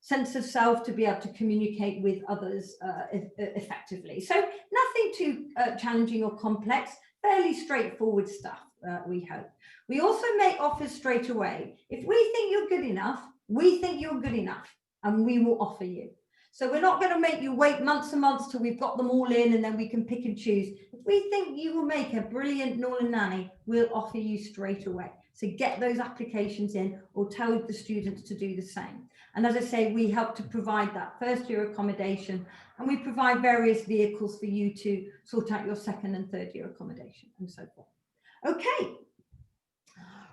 sense of self to be able to communicate with others effectively. So nothing too challenging or complex, fairly straightforward stuff, we hope. We also make offers straight away. If we think you're good enough, we think you're good enough, and we will offer you. So we're not going to make you wait months and months till we've got them all in and then we can pick and choose. If we think you will make a brilliant Norland Nanny, we'll offer you straight away. So get those applications in or tell the students to do the same. And as I say, we help to provide that first year accommodation, and we provide various vehicles for you to sort out your second and third year accommodation and so forth. Okay.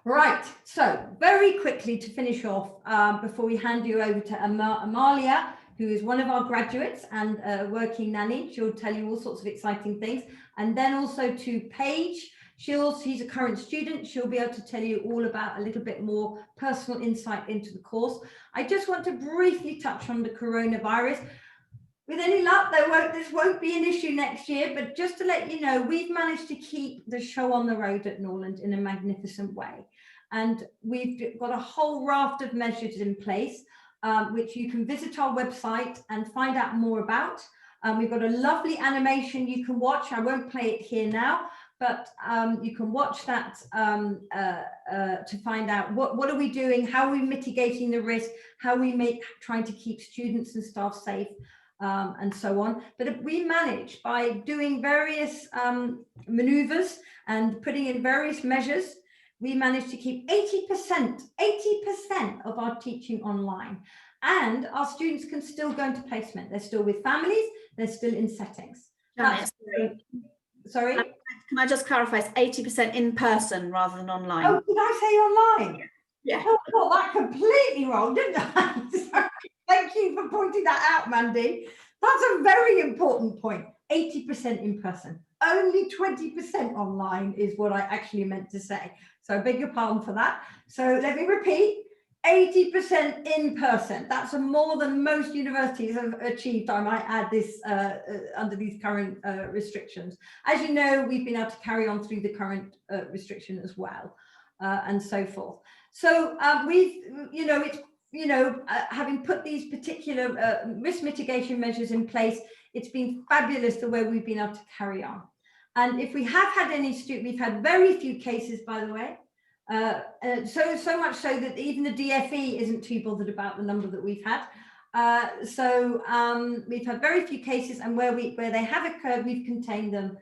Right, so very quickly to finish off, before we hand you over to Amalia, who is one of our graduates and a working nanny. She'll tell you all sorts of exciting things. And then also to Paige. She's a current student. She'll be able to tell you all about a little bit more personal insight into the course. I just want to briefly touch on the coronavirus. With any luck, this won't be an issue next year, but just to let you know, we've managed to keep the show on the road at Norland in a magnificent way. And we've got a whole raft of measures in place, which you can visit our website and find out more about. We've got a lovely animation you can watch. I won't play it here now, but you can watch that to find out what are we doing, how are we mitigating the risk, how we trying to keep students and staff safe, and so on. But we manage by doing various maneuvers and putting in various measures. We managed to keep 80% of our teaching online, and our students can still go into placement. They're still with families, they're still in settings. Sorry? Can I just clarify, it's 80% in person rather than online? Oh, did I say online? Yeah. I got that completely wrong, didn't I? Sorry. Thank you for pointing that out, Mandy. That's a very important point. 80% in person. Only 20% online is what I actually meant to say. So I beg your pardon for that. So let me repeat, 80% in person. That's more than most universities have achieved. I might add this under these current restrictions. As you know, we've been able to carry on through the current restriction as well, and so forth. So it's having put these particular risk mitigation measures in place, it's been fabulous the way we've been able to carry on. And if we have had any students, we've had very few cases, by the way, so much so that even the DFE isn't too bothered about the number that we've had. We've had very few cases, and where they have occurred, we've contained them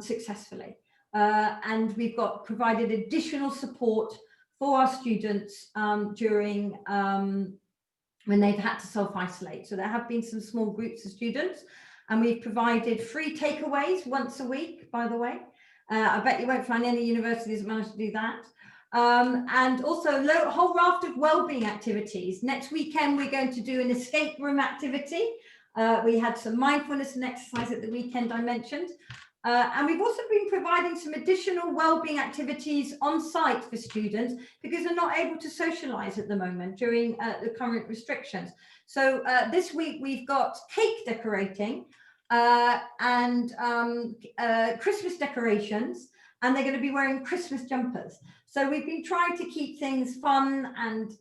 successfully. And we've provided additional support for our students during when they've had to self-isolate. So there have been some small groups of students, and we've provided free takeaways once a week, by the way. I bet you won't find any universities that manage to do that. And also a whole raft of wellbeing activities. Next weekend, we're going to do an escape room activity. We had some mindfulness and exercise at the weekend I mentioned. And we've also been providing some additional wellbeing activities on site for students because they're not able to socialise at the moment during the current restrictions. So this week we've got cake decorating and Christmas decorations, and they're going to be wearing Christmas jumpers. So we've been trying to keep things fun and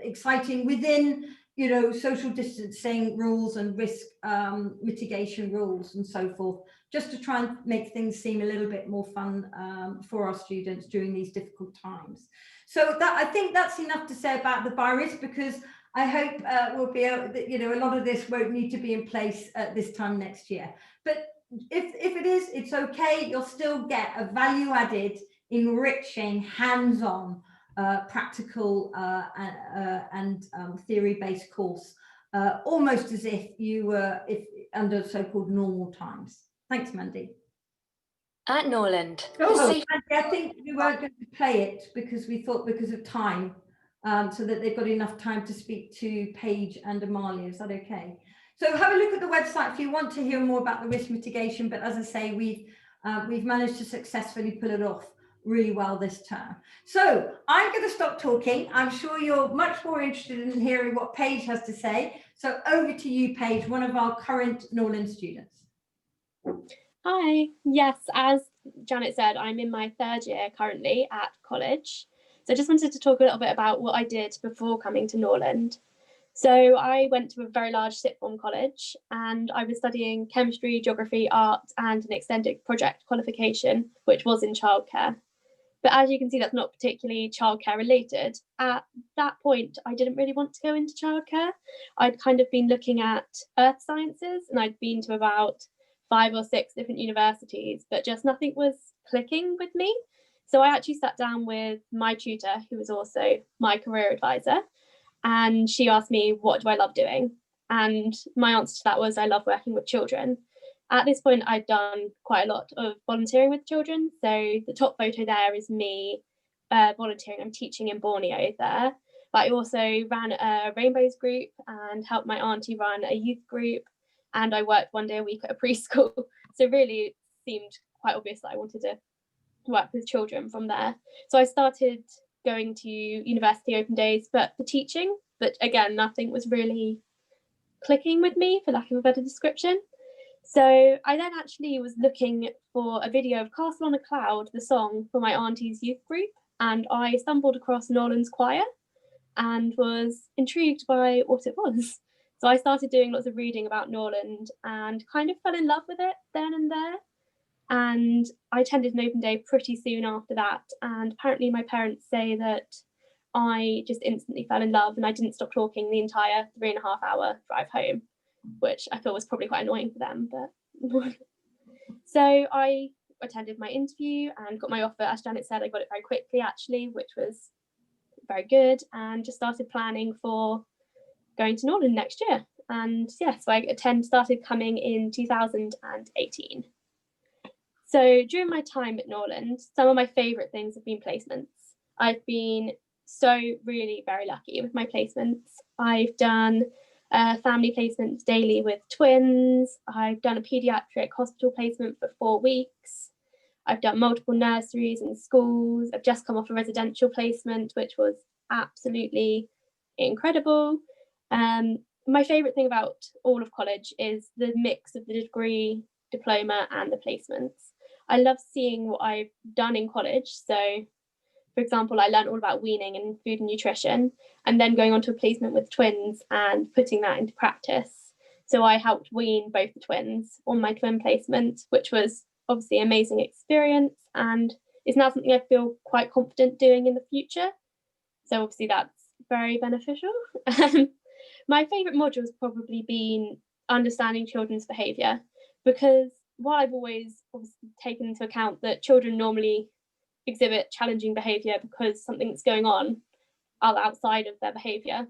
exciting within social distancing rules and risk mitigation rules and so forth, just to try and make things seem a little bit more fun for our students during these difficult times. So I think that's enough to say about the virus, because I hope we'll be able to, a lot of this won't need to be in place at this time next year. But if it is, it's okay. You'll still get a value-added, enriching, hands-on, practical and theory-based course, almost as if you were under so-called normal times. Thanks, Mandy. At Norland. Mandy, I think we weren't going to play it because we thought because of time, so that they've got enough time to speak to Paige and Amalia. Is that okay? So have a look at the website if you want to hear more about the risk mitigation. But as I say, we've managed to successfully pull it off really well this term. So I'm going to stop talking. I'm sure you're much more interested in hearing what Paige has to say. So over to you, Paige, one of our current Norland students. Hi. Yes, as Janet said, I'm in my third year currently at college. So I just wanted to talk a little bit about what I did before coming to Norland. So I went to a very large sixth form college, and I was studying chemistry, geography, art, and an extended project qualification, which was in childcare. But as you can see, that's not particularly childcare related. At that point, I didn't really want to go into childcare. I'd kind of been looking at earth sciences, and I'd been to about 5 or 6 different universities, but just nothing was clicking with me. So I actually sat down with my tutor, who was also my career advisor, and she asked me, what do I love doing? And my answer to that was, I love working with children. At this point, I'd done quite a lot of volunteering with children. So the top photo there is me volunteering. I'm teaching in Borneo there. But I also ran a rainbows group and helped my auntie run a youth group. And I worked 1 day a week at a preschool. So really it seemed quite obvious that I wanted to work with children from there. So I started going to university open days, but for teaching. But again, nothing was really clicking with me, for lack of a better description. So I then actually was looking for a video of Castle on a Cloud, the song, for my auntie's youth group, and I stumbled across Norland's choir and was intrigued by what it was. So I started doing lots of reading about Norland and kind of fell in love with it then and there. And I attended an open day pretty soon after that. And apparently my parents say that I just instantly fell in love and I didn't stop talking the entire 3.5-hour drive home, which I feel was probably quite annoying for them. But so I attended my interview and got my offer. As Janet said, I got it very quickly actually, which was very good, and just started planning for going to Norland next year. And yeah, so I started coming in 2018. So during my time at Norland, some of my favourite things have been placements. I've been so really very lucky with my placements. I've done family placements daily with twins. I've done a paediatric hospital placement for 4 weeks. I've done multiple nurseries and schools. I've just come off a residential placement, which was absolutely incredible. My favourite thing about all of college is the mix of the degree, diploma and the placements. I love seeing what I've done in college. So for example, I learned all about weaning and food and nutrition, and then going on to a placement with twins and putting that into practice. So I helped wean both the twins on my twin placement, which was obviously an amazing experience and is now something I feel quite confident doing in the future. So obviously that's very beneficial. My favourite module has probably been understanding children's behaviour, because while I've always obviously taken into account that children normally exhibit challenging behaviour because something's going on outside of their behaviour,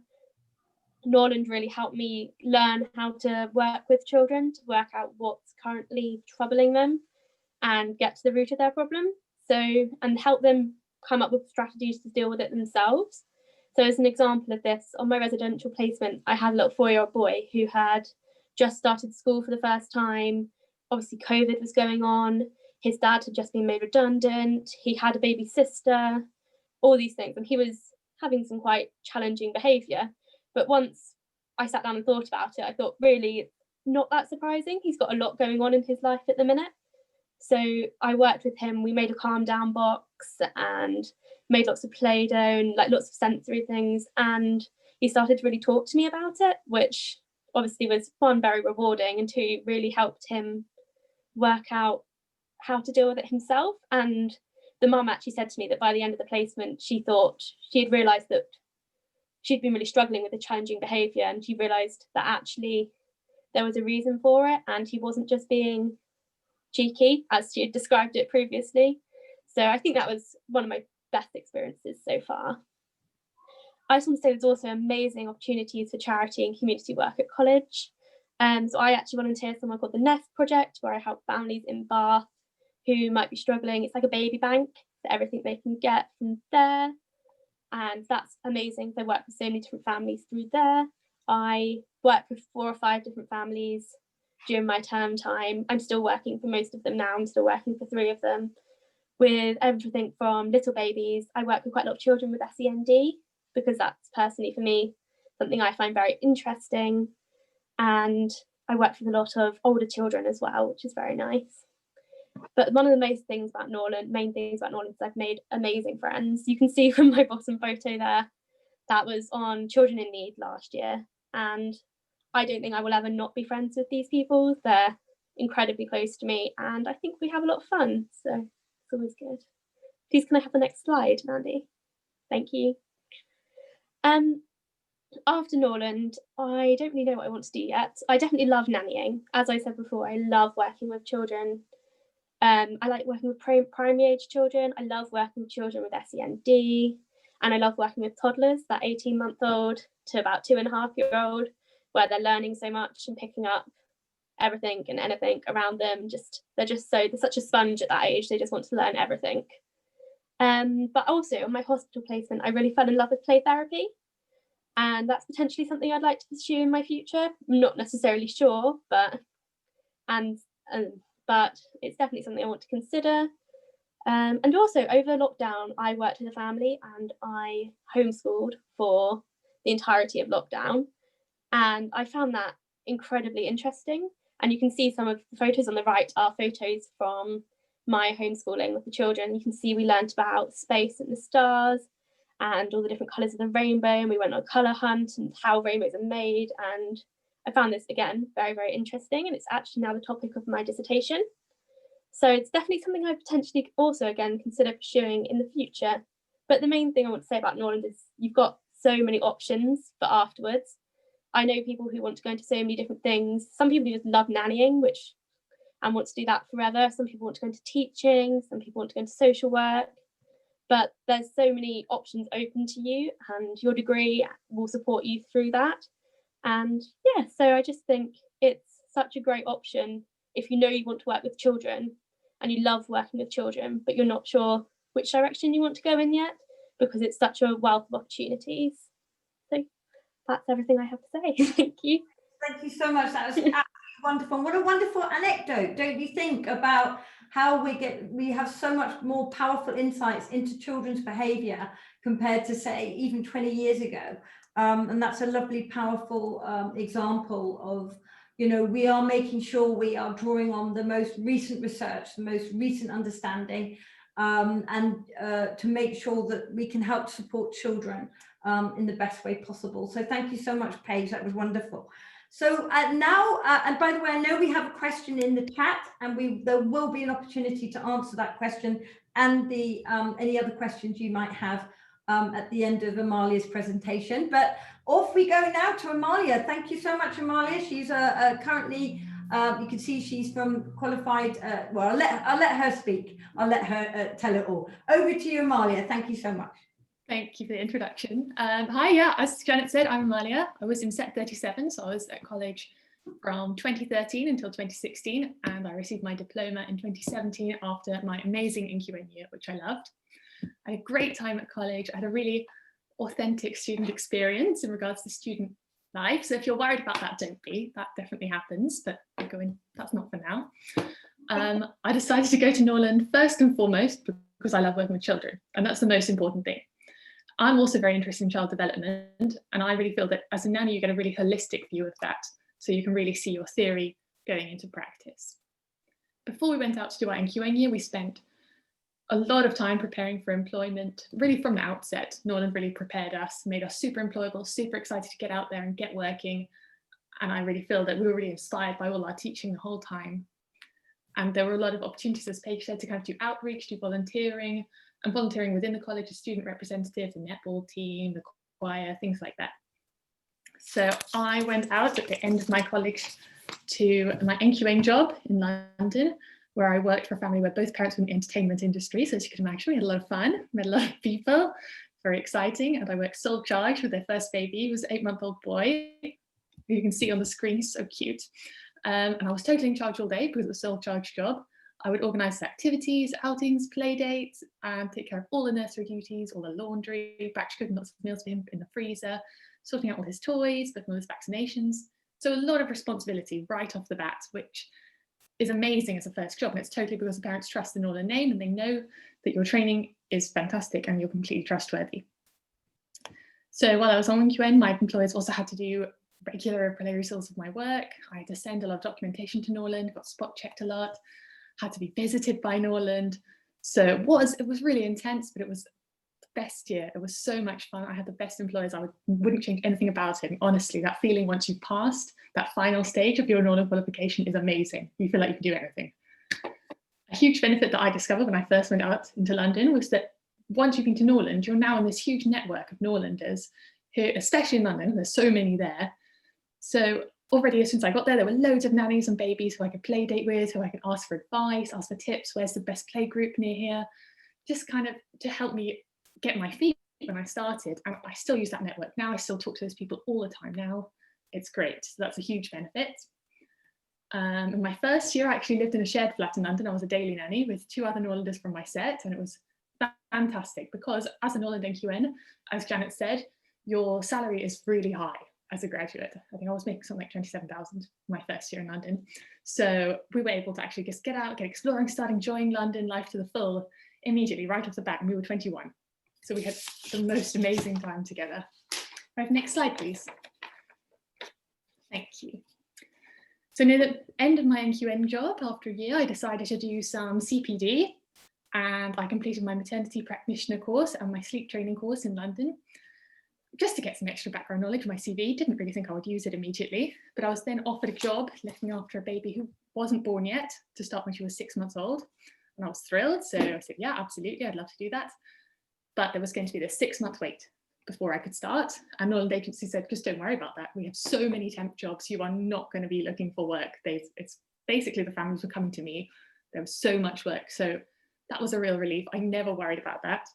Norland really helped me learn how to work with children, to work out what's currently troubling them and get to the root of their problem. So, and help them come up with strategies to deal with it themselves. So as an example of this, on my residential placement, I had a little 4-year-old boy who had just started school for the first time. Obviously, COVID was going on. His dad had just been made redundant. He had a baby sister, all these things. And he was having some quite challenging behaviour. But once I sat down and thought about it, I thought, really, not that surprising. He's got a lot going on in his life at the minute. So I worked with him. We made a calm down box and made lots of Play-Doh and like lots of sensory things. And he started to really talk to me about it, which obviously was, one, very rewarding, and two, really helped him work out how to deal with it himself. And the mum actually said to me that by the end of the placement, she thought she had realised that she'd been really struggling with the challenging behaviour, and she realised that actually there was a reason for it, and he wasn't just being cheeky, as she had described it previously. So I think that was one of my best experiences so far. I just want to say there's also amazing opportunities for charity and community work at college. So I actually volunteer somewhere called the Nest Project, where I help families in Bath who might be struggling. It's like a baby bank, so everything they can get from there. And that's amazing. So I work with so many different families through there. I work with 4 or 5 different families during my term time. I'm still working for most of them now. I'm still working for 3 of them, with everything from little babies. I work with quite a lot of children with SEND, because that's personally for me something I find very interesting. And I work with a lot of older children as well, which is very nice. But one of the main things about Norland is I've made amazing friends. You can see from my bottom photo there, that was on Children in Need last year. And I don't think I will ever not be friends with these people. They're incredibly close to me, and I think we have a lot of fun. So it's always good. Please, can I have the next slide, Mandy? Thank you. After Norland, I don't really know what I want to do yet. I definitely love nannying. As I said before, I love working with children. I like working with primary age children. I love working with children with SEND, and I love working with toddlers, that 18-month-old to about 2.5-year-old, where they're learning so much and picking up everything and anything around them. They're such a sponge at that age. They just want to learn everything. But also on my hospital placement, I really fell in love with play therapy, and that's potentially something I'd like to pursue in my future. I'm not necessarily sure, but it's definitely something I want to consider. And also over lockdown, I worked with a family and I homeschooled for the entirety of lockdown, and I found that incredibly interesting. And you can see some of the photos on the right are photos from my homeschooling with the children. You can see we learned about space and the stars and all the different colours of the rainbow, and we went on a colour hunt and how rainbows are made. And I found this, again, very, very interesting, and it's actually now the topic of my dissertation. So it's definitely something I potentially also, again, consider pursuing in the future. But the main thing I want to say about Norland is you've got so many options for afterwards. I know people who want to go into so many different things. Some people just love nannying, and want to do that forever. Some people want to go into teaching. Some people want to go into social work. But there's so many options open to you, and your degree will support you through that. And yeah, so I just think it's such a great option if you know you want to work with children and you love working with children, but you're not sure which direction you want to go in yet, because it's such a wealth of opportunities. So that's everything I have to say. Thank you. Thank you so much. That was absolutely wonderful. And what a wonderful anecdote, don't you think, about how we have so much more powerful insights into children's behaviour compared to, say, even 20 years ago. And that's a lovely, powerful example of, we are making sure we are drawing on the most recent research, the most recent understanding, and to make sure that we can help support children in the best way possible. So thank you so much, Paige. That was wonderful. So now, and by the way, I know we have a question in the chat, and there will be an opportunity to answer that question and the any other questions you might have at the end of Amalia's presentation. But off we go now to Amalia. Thank you so much, Amalia. She's currently, you can see she's from qualified, well, I'll let her speak. I'll let her tell it all. Over to you, Amalia. Thank you so much. Thank you for the introduction. Hi, yeah, as Janet said, I'm Amalia. I was in set 37, so I was at college from 2013 until 2016, and I received my diploma in 2017 after my amazing NQN year, which I loved. I had a great time at college. I had a really authentic student experience in regards to student life. So if you're worried about that, don't be. That definitely happens, but that's not for now. I decided to go to Norland first and foremost because I love working with children, and that's the most important thing. I'm also very interested in child development, and I really feel that as a nanny, you get a really holistic view of that, so you can really see your theory going into practice. Before we went out to do our NQN year, we spent a lot of time preparing for employment, really from the outset. Norland really prepared us, made us super employable, super excited to get out there and get working. And I really feel that we were really inspired by all our teaching the whole time. And there were a lot of opportunities, as Paige said, to kind of do outreach, do volunteering, and volunteering within the college as student representative, the netball team, the choir, things like that. So I went out at the end of my college to my NQN job in London, where I worked for a family where both parents were in the entertainment industry. So as you can imagine, we had a lot of fun, met a lot of people, very exciting. And I worked sole charge with their first baby. He was an 8-month-old boy, who you can see on the screen, he's so cute. And I was totally in charge all day because it was a sole charge job. I would organise activities, outings, play dates, and take care of all the nursery duties, all the laundry, batch cooking lots of meals for him in the freezer, sorting out all his toys, booking all his vaccinations. So a lot of responsibility right off the bat, which is amazing as a first job. And it's totally because the parents trust the Norland name and they know that your training is fantastic and you're completely trustworthy. So while I was on NQN, my employers also had to do regular appraisals of my work. I had to send a lot of documentation to Norland, got spot checked a lot, had to be visited by Norland. So it was really intense, but it was the best year. It was so much fun. I had the best employers. I wouldn't change anything about it. And honestly, that feeling once you've passed that final stage of your Norland qualification is amazing. You feel like you can do anything. A huge benefit that I discovered when I first went out into London was that once you've been to Norland, you're now in this huge network of Norlanders who, especially in London, there's so many there. So already as soon as I got there were loads of nannies and babies who I could play date with, who I could ask for advice, ask for tips, where's the best play group near here, just kind of to help me get my feet when I started. And I still use that network now. I still talk to those people all the time now. It's great. So that's a huge benefit. In my first year, I actually lived in a shared flat in London. I was a daily nanny with 2 other Norlanders from my set, and it was fantastic because as a Norland NQN, as Janet said, your salary is really high as a graduate. I think I was making something like 27,000 my first year in London. So we were able to actually just get out, get exploring, start enjoying London life to the full immediately right off the bat, and we were 21. So we had the most amazing time together. Right, next slide, please. Thank you. So near the end of my NQN job, after a year, I decided to do some CPD, and I completed my maternity practitioner course and my sleep training course in London, just to get some extra background knowledge. My CV, didn't really think I would use it immediately, but I was then offered a job looking after a baby who wasn't born yet to start when she was 6 months old. And I was thrilled. So I said, yeah, absolutely, I'd love to do that. But there was going to be this 6-month wait before I could start. And Norland agency said, just don't worry about that. We have so many temp jobs. You are not going to be looking for work. It's basically the families were coming to me. There was so much work. So that was a real relief. I never worried about that.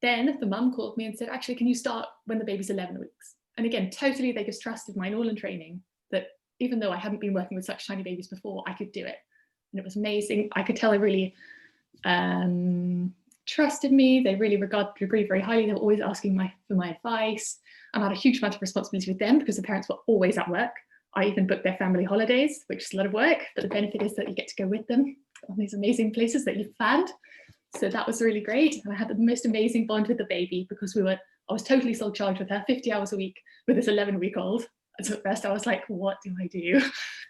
Then the mum called me and said, actually, can you start when the baby's 11 weeks? And again, totally, they just trusted my Norland training that even though I hadn't been working with such tiny babies before, I could do it. And it was amazing. I could tell they really trusted me. They really regarded the degree very highly. They were always asking for my advice. And I had a huge amount of responsibility with them because the parents were always at work. I even booked their family holidays, which is a lot of work, but the benefit is that you get to go with them on these amazing places that you've planned. So that was really great. And I had the most amazing bond with the baby because I was totally sole charge with her 50 hours a week with this 11-week-old. And so at first I was like, what do I do?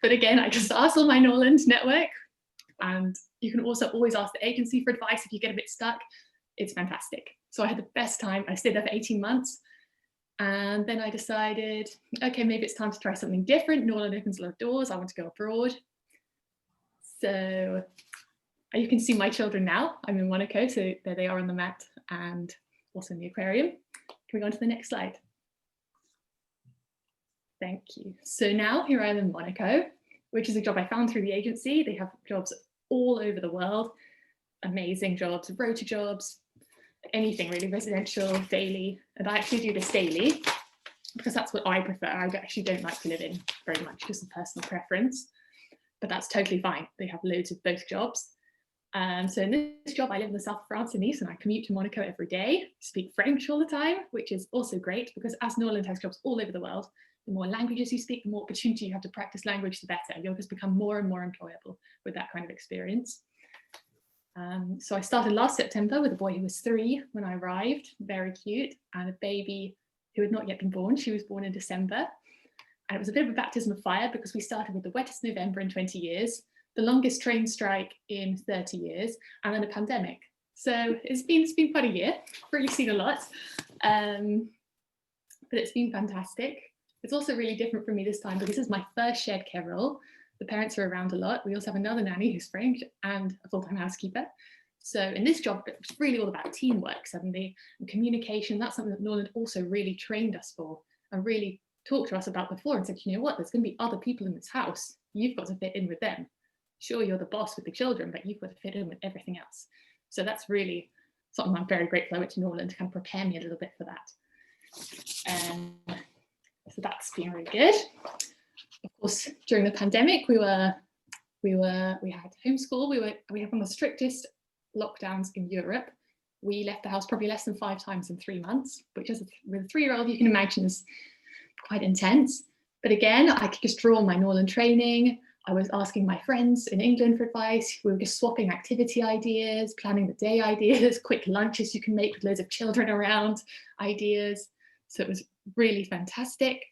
But again, I just asked all my Norland network, And you can also always ask the agency for advice if you get a bit stuck. It's fantastic. So I had the best time. I stayed there for 18 months. And then I decided, okay, maybe it's time to try something different. Norland opens a lot of doors. I want to go abroad. So you can see my children now. I'm in Monaco, so there they are on the mat and also in the aquarium. Can we go on to the next slide? Thank you. So now here I am in Monaco, which is a job I found through the agency. They have jobs all over the world, amazing jobs, rota jobs, anything really, residential, daily. And I actually do this daily because that's what I prefer. I actually don't like to live in very much, just a personal preference, but that's totally fine. They have loads of both jobs. So in this job, I live in the south of France in Nice, and I commute to Monaco every day, speak French all the time, which is also great because as Norland has jobs all over the world, the more languages you speak, the more opportunity you have to practice language, the better. You'll just become more and more employable with that kind of experience. So I started last September with a boy who was 3 when I arrived, very cute, and a baby who had not yet been born. She was born in December. And it was a bit of a baptism of fire because we started with the wettest November in 20 years, the longest train strike in 30 years, and then a pandemic. So it's been quite a year, really seen a lot, but it's been fantastic. It's also really different for me this time because this is my first shared care role. The parents are around a lot. We also have another nanny who's French and a full-time housekeeper. So in this job, it's really all about teamwork suddenly and communication. That's something that Norland also really trained us for and really talked to us about before and said, you know what, there's going to be other people in this house. You've got to fit in with them. Sure, you're the boss with the children, but you've got to fit in with everything else. So that's really something I'm very grateful I went to Norland to kind of prepare me a little bit for that. So that's been really good. Of course, during the pandemic, we had homeschool. We had one of the strictest lockdowns in Europe. We left the house probably less than 5 times in 3 months, which is with a 3-year-old, you can imagine is quite intense. But again, I could just draw on my Norland training. I was asking my friends in England for advice. We were just swapping activity ideas, planning the day ideas, quick lunches you can make with loads of children around ideas. So it was really fantastic.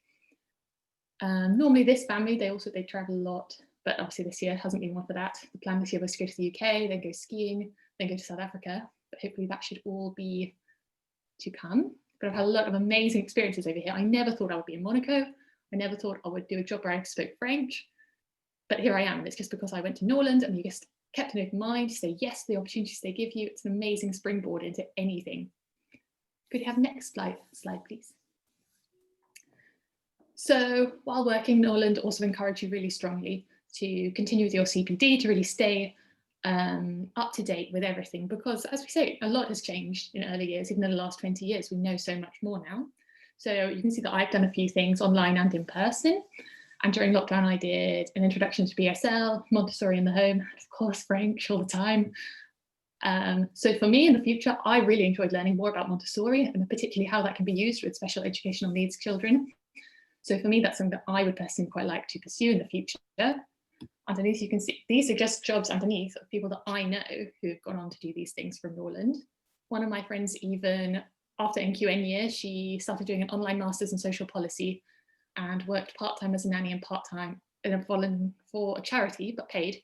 Normally this family, they travel a lot, but obviously this year hasn't been one for that. The plan this year was to go to the UK, then go skiing, then go to South Africa, but hopefully that should all be to come. But I've had a lot of amazing experiences over here. I never thought I would be in Monaco. I never thought I would do a job where I spoke French, but here I am. It's just because I went to Norland and you just kept an open mind, say yes to the opportunities they give you. It's an amazing springboard into anything. Could you have next slide, please? So while working, Norland also encouraged you really strongly to continue with your CPD, to really stay up to date with everything, because as we say, a lot has changed in early years. Even in the last 20 years, we know so much more now. So you can see that I've done a few things online and in person. And during lockdown, I did an introduction to BSL, Montessori in the home, of course, French all the time. So for me in the future, I really enjoyed learning more about Montessori and particularly how that can be used with special educational needs children. So for me, that's something that I would personally quite like to pursue in the future. Underneath, you can see these are just jobs underneath of people that I know who've gone on to do these things from Norland. One of my friends, even after NQN year, she started doing an online master's in social policy and worked part-time as a nanny and part-time for a charity, but paid,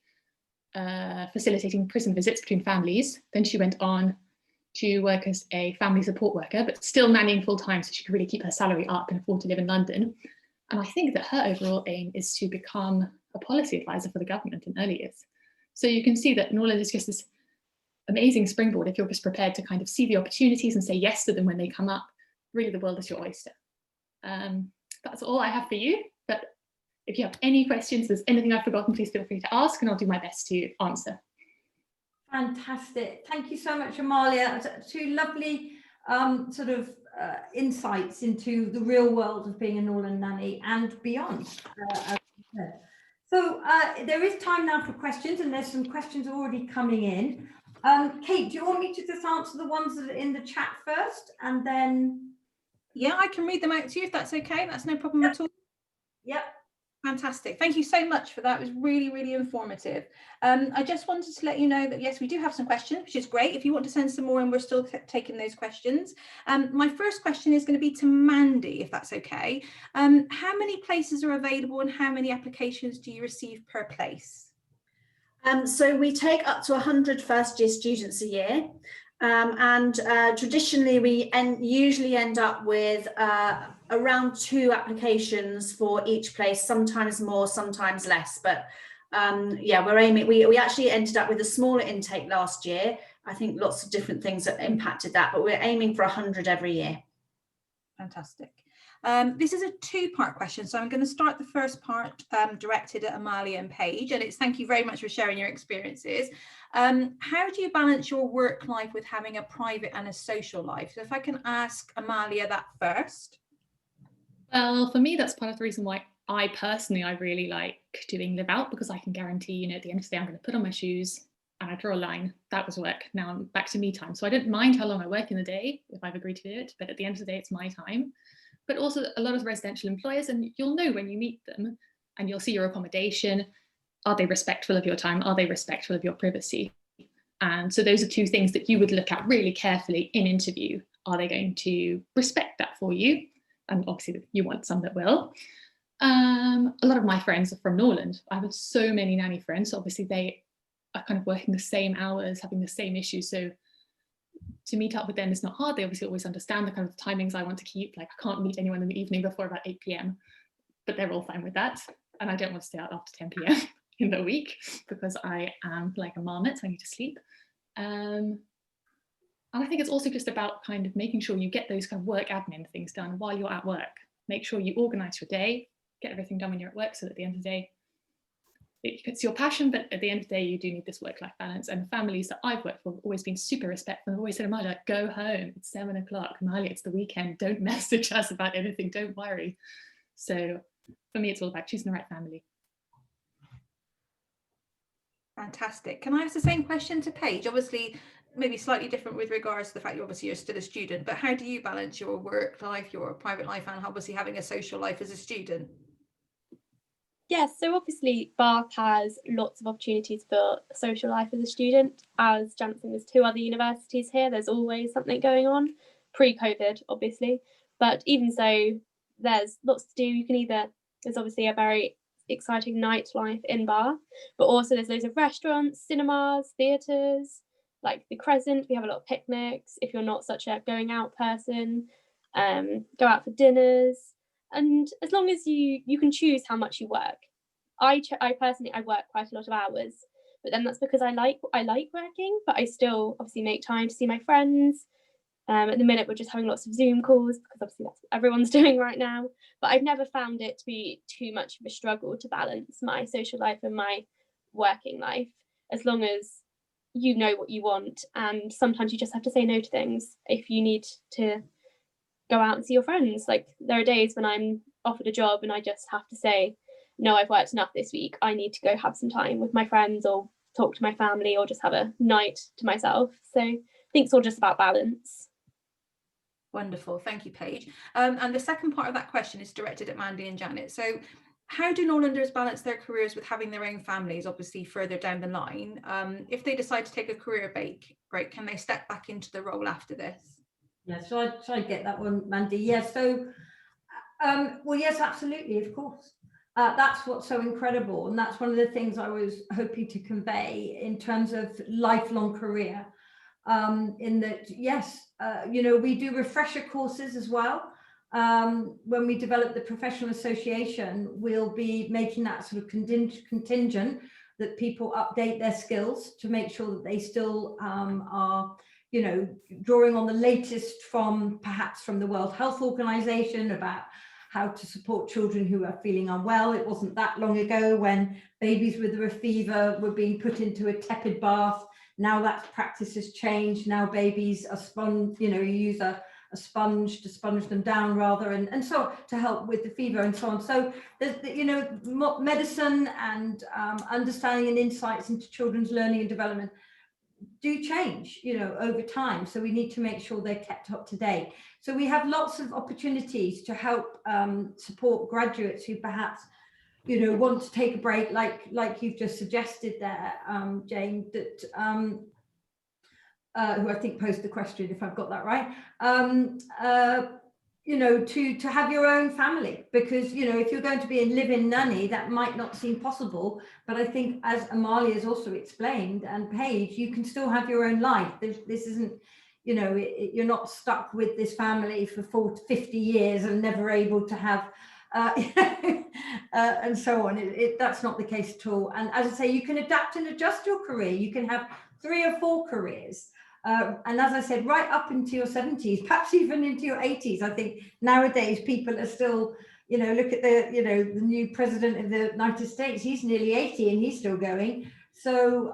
facilitating prison visits between families. Then she went on to work as a family support worker, but still nannying full-time so she could really keep her salary up and afford to live in London. And I think that her overall aim is to become a policy advisor for the government in early years. So you can see that Norland is just this amazing springboard if you're just prepared to kind of see the opportunities and say yes to them when they come up. Really, the world is your oyster. That's all I have for you. But if you have any questions, if there's anything I've forgotten, please feel free to ask and I'll do my best to answer. Fantastic. Thank you so much, Amalia. 2 lovely insights into the real world of being a Norland nanny and beyond. So there is time now for questions, and there's some questions already coming in. Kate, do you want me to just answer the ones that are in the chat first, and then? Yeah, I can read them out to you if that's okay. That's no problem at all. Yep. Fantastic. Thank you so much for that. It was really, really informative. I just wanted to let you know that, yes, we do have some questions, which is great. If you want to send some more in, we're still taking those questions. My first question is going to be to Mandy, if that's okay. How many places are available and how many applications do you receive per place? So we take up to 100 first-year students a year, and traditionally we usually end up with around 2 applications for each place, sometimes more, sometimes less. But yeah, we're aiming. We actually ended up with a smaller intake last year. I think lots of different things that impacted that, but we're aiming for 100 every year. Fantastic. This is a 2-part question, so I'm going to start the first part directed at Amalia and Paige, and it's thank you very much for sharing your experiences. How do you balance your work life with having a private and a social life? So if I can ask Amalia that first. Well, for me, that's part of the reason why I really like doing live out, because I can guarantee, you know, at the end of the day, I'm going to put on my shoes and I draw a line. That was work. Now I'm back to me time. So I don't mind how long I work in the day if I've agreed to do it, but at the end of the day, it's my time. But also a lot of residential employers, and you'll know when you meet them and you'll see your accommodation. Are they respectful of your time? Are they respectful of your privacy? And so those are 2 things that you would look at really carefully in interview. Are they going to respect that for you? And obviously you want some that will. A lot of my friends are from Norland. I have so many nanny friends. So obviously they are kind of working the same hours, having the same issues. So to meet up with them is not hard. They obviously always understand the kind of timings I want to keep. Like I can't meet anyone in the evening before about 8 p.m, but they're all fine with that. And I don't want to stay out after 10 p.m. in the week because I am like a marmot, so I need to sleep. And I think it's also just about kind of making sure you get those kind of work admin things done while you're at work. Make sure you organise your day, get everything done when you're at work, so that at the end of the day, it's your passion, but at the end of the day, you do need this work-life balance. And the families that I've worked for have always been super respectful. I've always said, Amalia, go home. It's 7 o'clock. Amalia, it's the weekend. Don't message us about anything. Don't worry. So for me, it's all about choosing the right family. Fantastic. Can I ask the same question to Paige? Obviously, maybe slightly different with regards to the fact you're still a student, but how do you balance your work life, your private life, and obviously having a social life as a student? Yes, so obviously Bath has lots of opportunities for social life as a student. As Jansen, there's 2 other universities here. There's always something going on, pre-COVID, obviously. But even so, there's lots to do. There's obviously a very exciting nightlife in Bath, but also there's loads of restaurants, cinemas, theatres, like the Crescent. We have a lot of picnics. If you're not such a going out person, go out for dinners. And as long as you can choose how much you work. I personally work quite a lot of hours, but then that's because I like working, but I still obviously make time to see my friends. At the minute we're just having lots of Zoom calls because obviously that's what everyone's doing right now. But I've never found it to be too much of a struggle to balance my social life and my working life, as long as you know what you want. And sometimes you just have to say no to things if you need to go out and see your friends. Like there are days when I'm offered a job and I just have to say, no, I've worked enough this week. I need to go have some time with my friends or talk to my family or just have a night to myself. So I think it's all just about balance. Wonderful. Thank you, Paige. And the second part of that question is directed at Mandy and Janet. So how do Norlanders balance their careers with having their own families, obviously further down the line? If they decide to take a career break, can they step back into the role after this? Yeah, shall I get that one, Mandy? Yeah, so, well, yes, absolutely, of course. That's what's so incredible. And that's one of the things I was hoping to convey in terms of lifelong career. In that, yes, you know, we do refresher courses as well. When we develop the professional association, we'll be making that sort of contingent that people update their skills to make sure that they still are, you know, drawing on the latest from the World Health Organization about how to support children who are feeling unwell. It wasn't that long ago when babies with a fever were being put into a tepid bath. Now that practice has changed. Now babies are sponged, you know, you use a sponge to sponge them down rather, and so to help with the fever and so on. So there's, you know, medicine and understanding and insights into children's learning and development do change, you know, over time. So we need to make sure they're kept up to date. So we have lots of opportunities to help support graduates who perhaps, you know, want to take a break, like you've just suggested there, Jane, that who I think posed the question, if I've got that right. you know, to have your own family, because, you know, if you're going to be a live-in nanny, that might not seem possible. But I think, as Amalia has also explained, and Paige, you can still have your own life. This isn't, you know, you're not stuck with this family for 50 years and never able to have, and so on. That's not the case at all. And as I say, you can adapt and adjust your career. You can have 3 or 4 careers. And as I said, right up into your 70s, perhaps even into your 80s. I think nowadays people are still, you know, look at the, you know, the new president of the United States, he's nearly 80 and he's still going. So,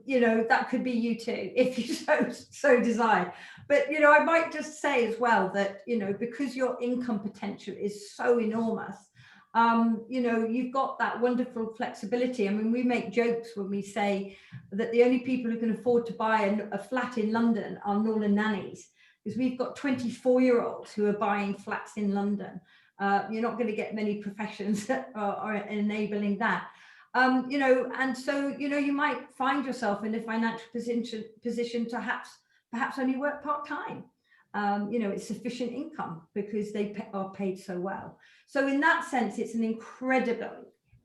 you know, that could be you too, if you so desire. But, you know, I might just say as well that, you know, because your income potential is so enormous, you know, you've got that wonderful flexibility. I mean, we make jokes when we say that the only people who can afford to buy a flat in London are Norland nannies, because we've got 24-year-olds who are buying flats in London. You're not going to get many professions that are enabling that. You know, and so, you know, you might find yourself in a financial position to perhaps only work part-time. You know, it's sufficient income because they are paid so well. So in that sense, it's an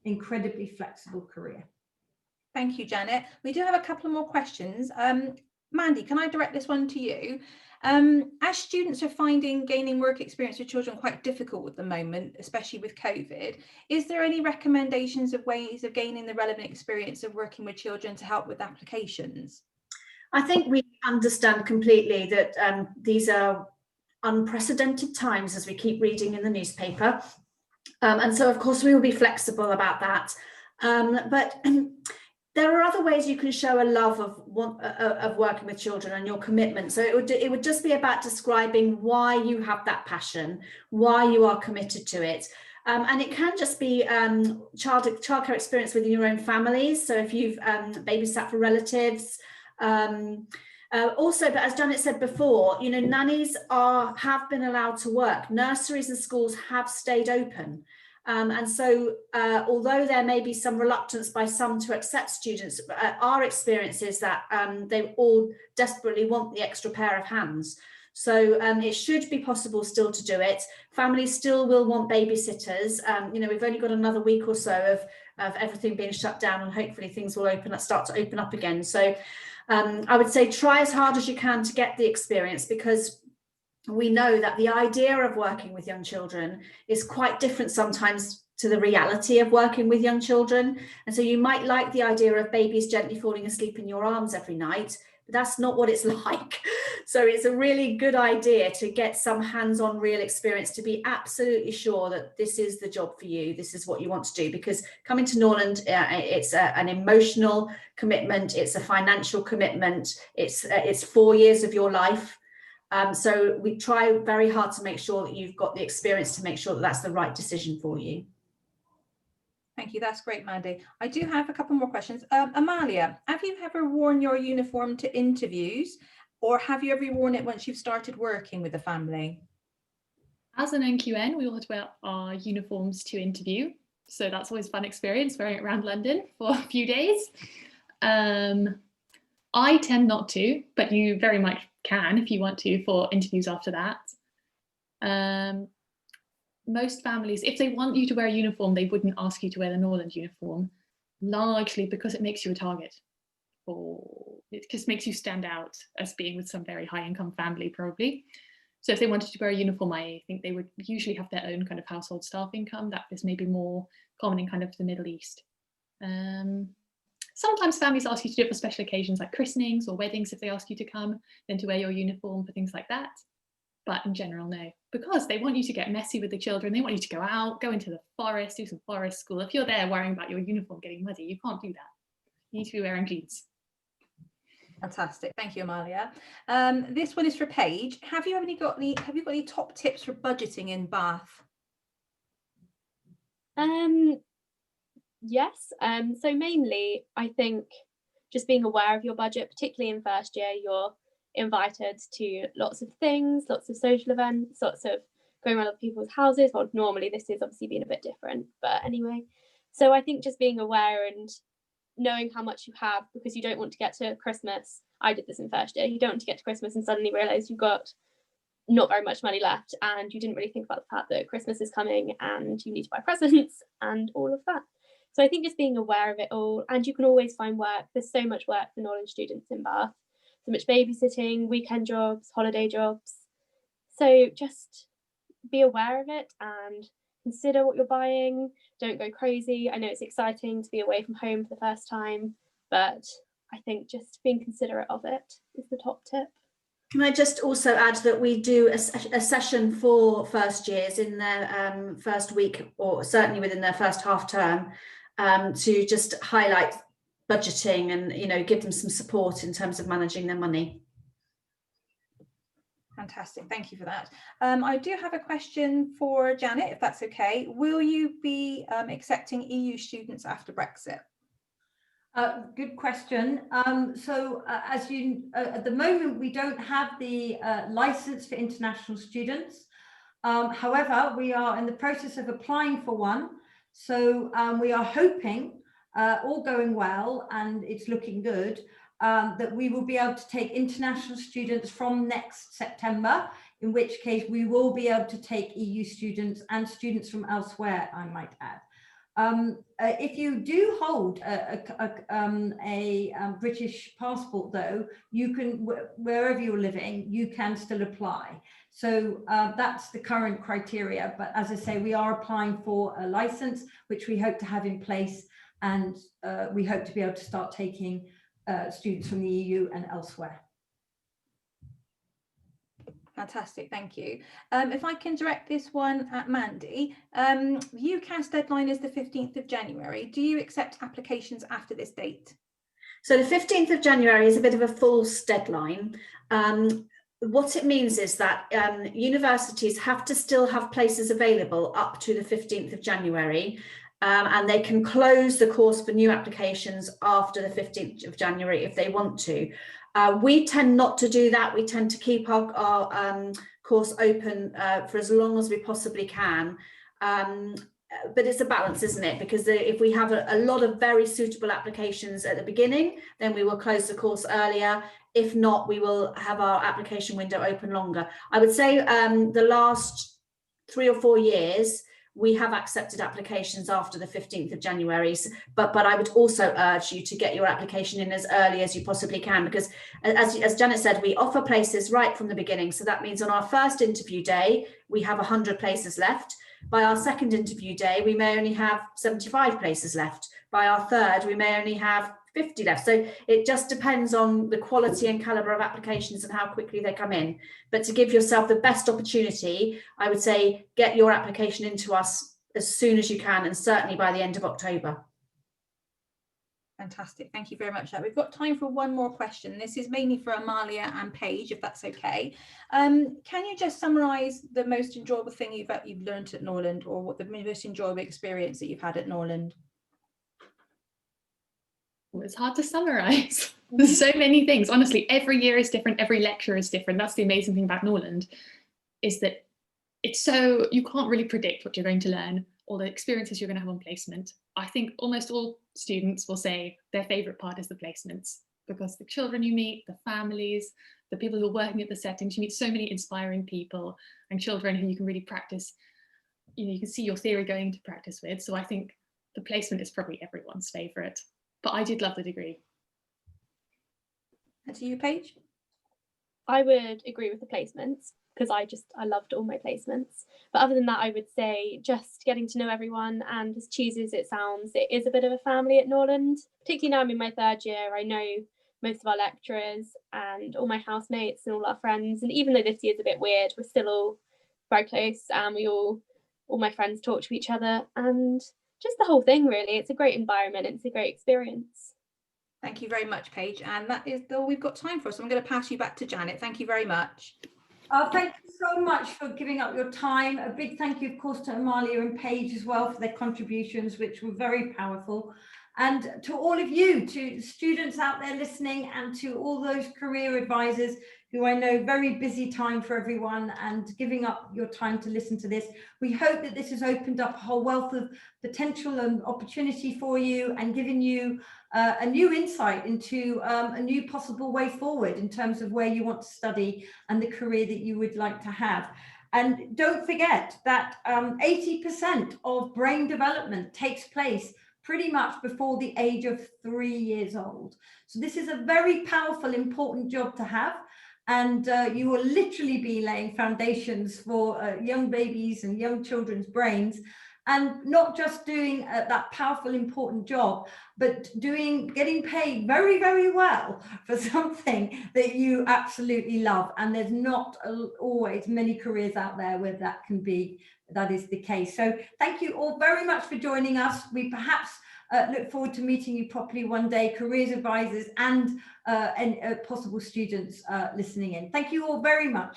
incredibly flexible career. Thank you, Janet. We do have a couple of more questions. Mandy, can I direct this one to you? As students are finding gaining work experience with children quite difficult at the moment, especially with COVID, is there any recommendations of ways of gaining the relevant experience of working with children to help with applications? I think we understand completely that these are unprecedented times, as we keep reading in the newspaper. And so, of course, we will be flexible about that. But there are other ways you can show a love of working with children and your commitment. So it would just be about describing why you have that passion, why you are committed to it. And it can just be childcare experience within your own families. So if you've babysat for relatives, also, but as Janet said before, you know, nannies have been allowed to work. Nurseries and schools have stayed open. And so, although there may be some reluctance by some to accept students, our experience is that they all desperately want the extra pair of hands. So it should be possible still to do it. Families still will want babysitters. You know, we've only got another week or so of everything being shut down, and hopefully things will start to open up again. So I would say try as hard as you can to get the experience, because we know that the idea of working with young children is quite different sometimes to the reality of working with young children. And so you might like the idea of babies gently falling asleep in your arms every night, but that's not what it's like. So it's a really good idea to get some hands-on real experience to be absolutely sure that this is the job for you, this is what you want to do. Because coming to Norland, it's an emotional commitment, it's a financial commitment, it's 4 years of your life. So we try very hard to make sure that you've got the experience to make sure that that's the right decision for you. Thank you. That's great, Mandy. I do have a couple more questions. Amalia, have you ever worn your uniform to interviews, or have you ever worn it once you've started working with a family? As an NQN, we all had to wear our uniforms to interview. So that's always a fun experience, wearing it around London for a few days. I tend not to, but you very much can if you want to for interviews after that. Most families, if they want you to wear a uniform, they wouldn't ask you to wear the Norland uniform, largely because it makes you a target. Or it just makes you stand out as being with some very high income family, probably. So if they wanted to wear a uniform, I think they would usually have their own kind of household staff income. That is maybe more common in kind of the Middle East. Sometimes families ask you to do it for special occasions like christenings or weddings if they ask you to come, then to wear your uniform for things like that. But in general, no, because they want you to get messy with the children. They want you to go out, go into the forest, do some forest school. If you're there worrying about your uniform getting muddy, you can't do that. You need to be wearing jeans. Fantastic. Thank you, Amalia. This one is for Paige. Have you got any top tips for budgeting in Bath? Yes. So mainly, I think just being aware of your budget, particularly in first year, you're invited to lots of things, lots of social events, lots of going around other people's houses. Well, normally this is obviously been a bit different, but anyway. So I think just being aware and knowing how much you have, because you don't want to get to Christmas. I did this in first year. You don't want to get to Christmas and suddenly realise you've got not very much money left, and you didn't really think about the fact that Christmas is coming and you need to buy presents and all of that. So I think just being aware of it all, and you can always find work. There's so much work for Norland students in Bath, so much babysitting, weekend jobs, holiday jobs. So just be aware of it and consider what you're buying. Don't go crazy. I know it's exciting to be away from home for the first time, but I think just being considerate of it is the top tip. Can I just also add that we do a session for first years in their first week, or certainly within their first half term, to just highlight budgeting and, you know, give them some support in terms of managing their money. Fantastic, thank you for that. I do have a question for Janet, if that's okay. Will you be accepting EU students after Brexit? Good question. As you, at the moment, we don't have the license for international students. However, we are in the process of applying for one. So we are hoping, all going well, and it's looking good, that we will be able to take international students from next September, in which case we will be able to take EU students and students from elsewhere, I might add. If you do hold a British passport, though, you can, wherever you're living, you can still apply. So that's the current criteria. But as I say, we are applying for a license, which we hope to have in place, and we hope to be able to start taking students from the EU and elsewhere. Fantastic, thank you. If I can direct this one at Mandy, UCAS deadline is the 15th of January. Do you accept applications after this date? So the 15th of January is a bit of a false deadline. What it means is that universities have to still have places available up to the 15th of January. And they can close the course for new applications after the 15th of January if they want to. We tend not to do that. We tend to keep our course open for as long as we possibly can. But it's a balance, isn't it? Because if we have a lot of very suitable applications at the beginning, then we will close the course earlier. If not, we will have our application window open longer. I would say the last 3 or 4 years, we have accepted applications after the 15th of January, but I would also urge you to get your application in as early as you possibly can, because as Janet said, we offer places right from the beginning. So that means on our first interview day, we have 100 places left. By our second interview day, we may only have 75 places left. By our third, we may only have 50 left. So it just depends on the quality and calibre of applications and how quickly they come in. But to give yourself the best opportunity, I would say get your application into us as soon as you can, and certainly by the end of October. Fantastic, thank you very much. We've got time for one more question. This is mainly for Amalia and Paige, if that's okay. Can you just summarise the most enjoyable thing you've learned at Norland, or what the most enjoyable experience that you've had at Norland? It's hard to summarize. There's so many things. Honestly, every year is different. Every lecture is different. That's the amazing thing about Norland, is that it's so, you can't really predict what you're going to learn or the experiences you're going to have on placement. I think almost all students will say their favourite part is the placements, because the children you meet, the families, the people who are working at the settings, you meet so many inspiring people and children who you can really practice, you can see your theory going to practice with. So I think the placement is probably everyone's favourite. But I did love the degree. And to you, Paige? I would agree with the placements, because I loved all my placements. But other than that, I would say just getting to know everyone, and as cheesy as it sounds, it is a bit of a family at Norland. Particularly now I'm in my third year, I know most of our lecturers and all my housemates and all our friends. And even though this year's a bit weird, we're still all very close, and all my friends talk to each other, and just the whole thing, really. It's a great environment. It's a great experience. Thank you very much, Paige. And that is all we've got time for. So I'm going to pass you back to Janet. Thank you very much. Thank you so much for giving up your time. A big thank you, of course, to Amalia and Paige as well for their contributions, which were very powerful. And to all of you, to students out there listening, and to all those career advisors who I know very busy time for everyone and giving up your time to listen to this. We hope that this has opened up a whole wealth of potential and opportunity for you and given you a new insight into a new possible way forward in terms of where you want to study and the career that you would like to have. And don't forget that 80% of brain development takes place pretty much before the age of 3 years old. So this is a very powerful, important job to have. And you will literally be laying foundations for young babies and young children's brains, and not just doing that powerful, important job, but getting paid very, very well for something that you absolutely love. And there's not always many careers out there where that is the case. So thank you all very much for joining us. We perhaps look forward to meeting you properly one day, careers advisors and possible students listening in. Thank you all very much.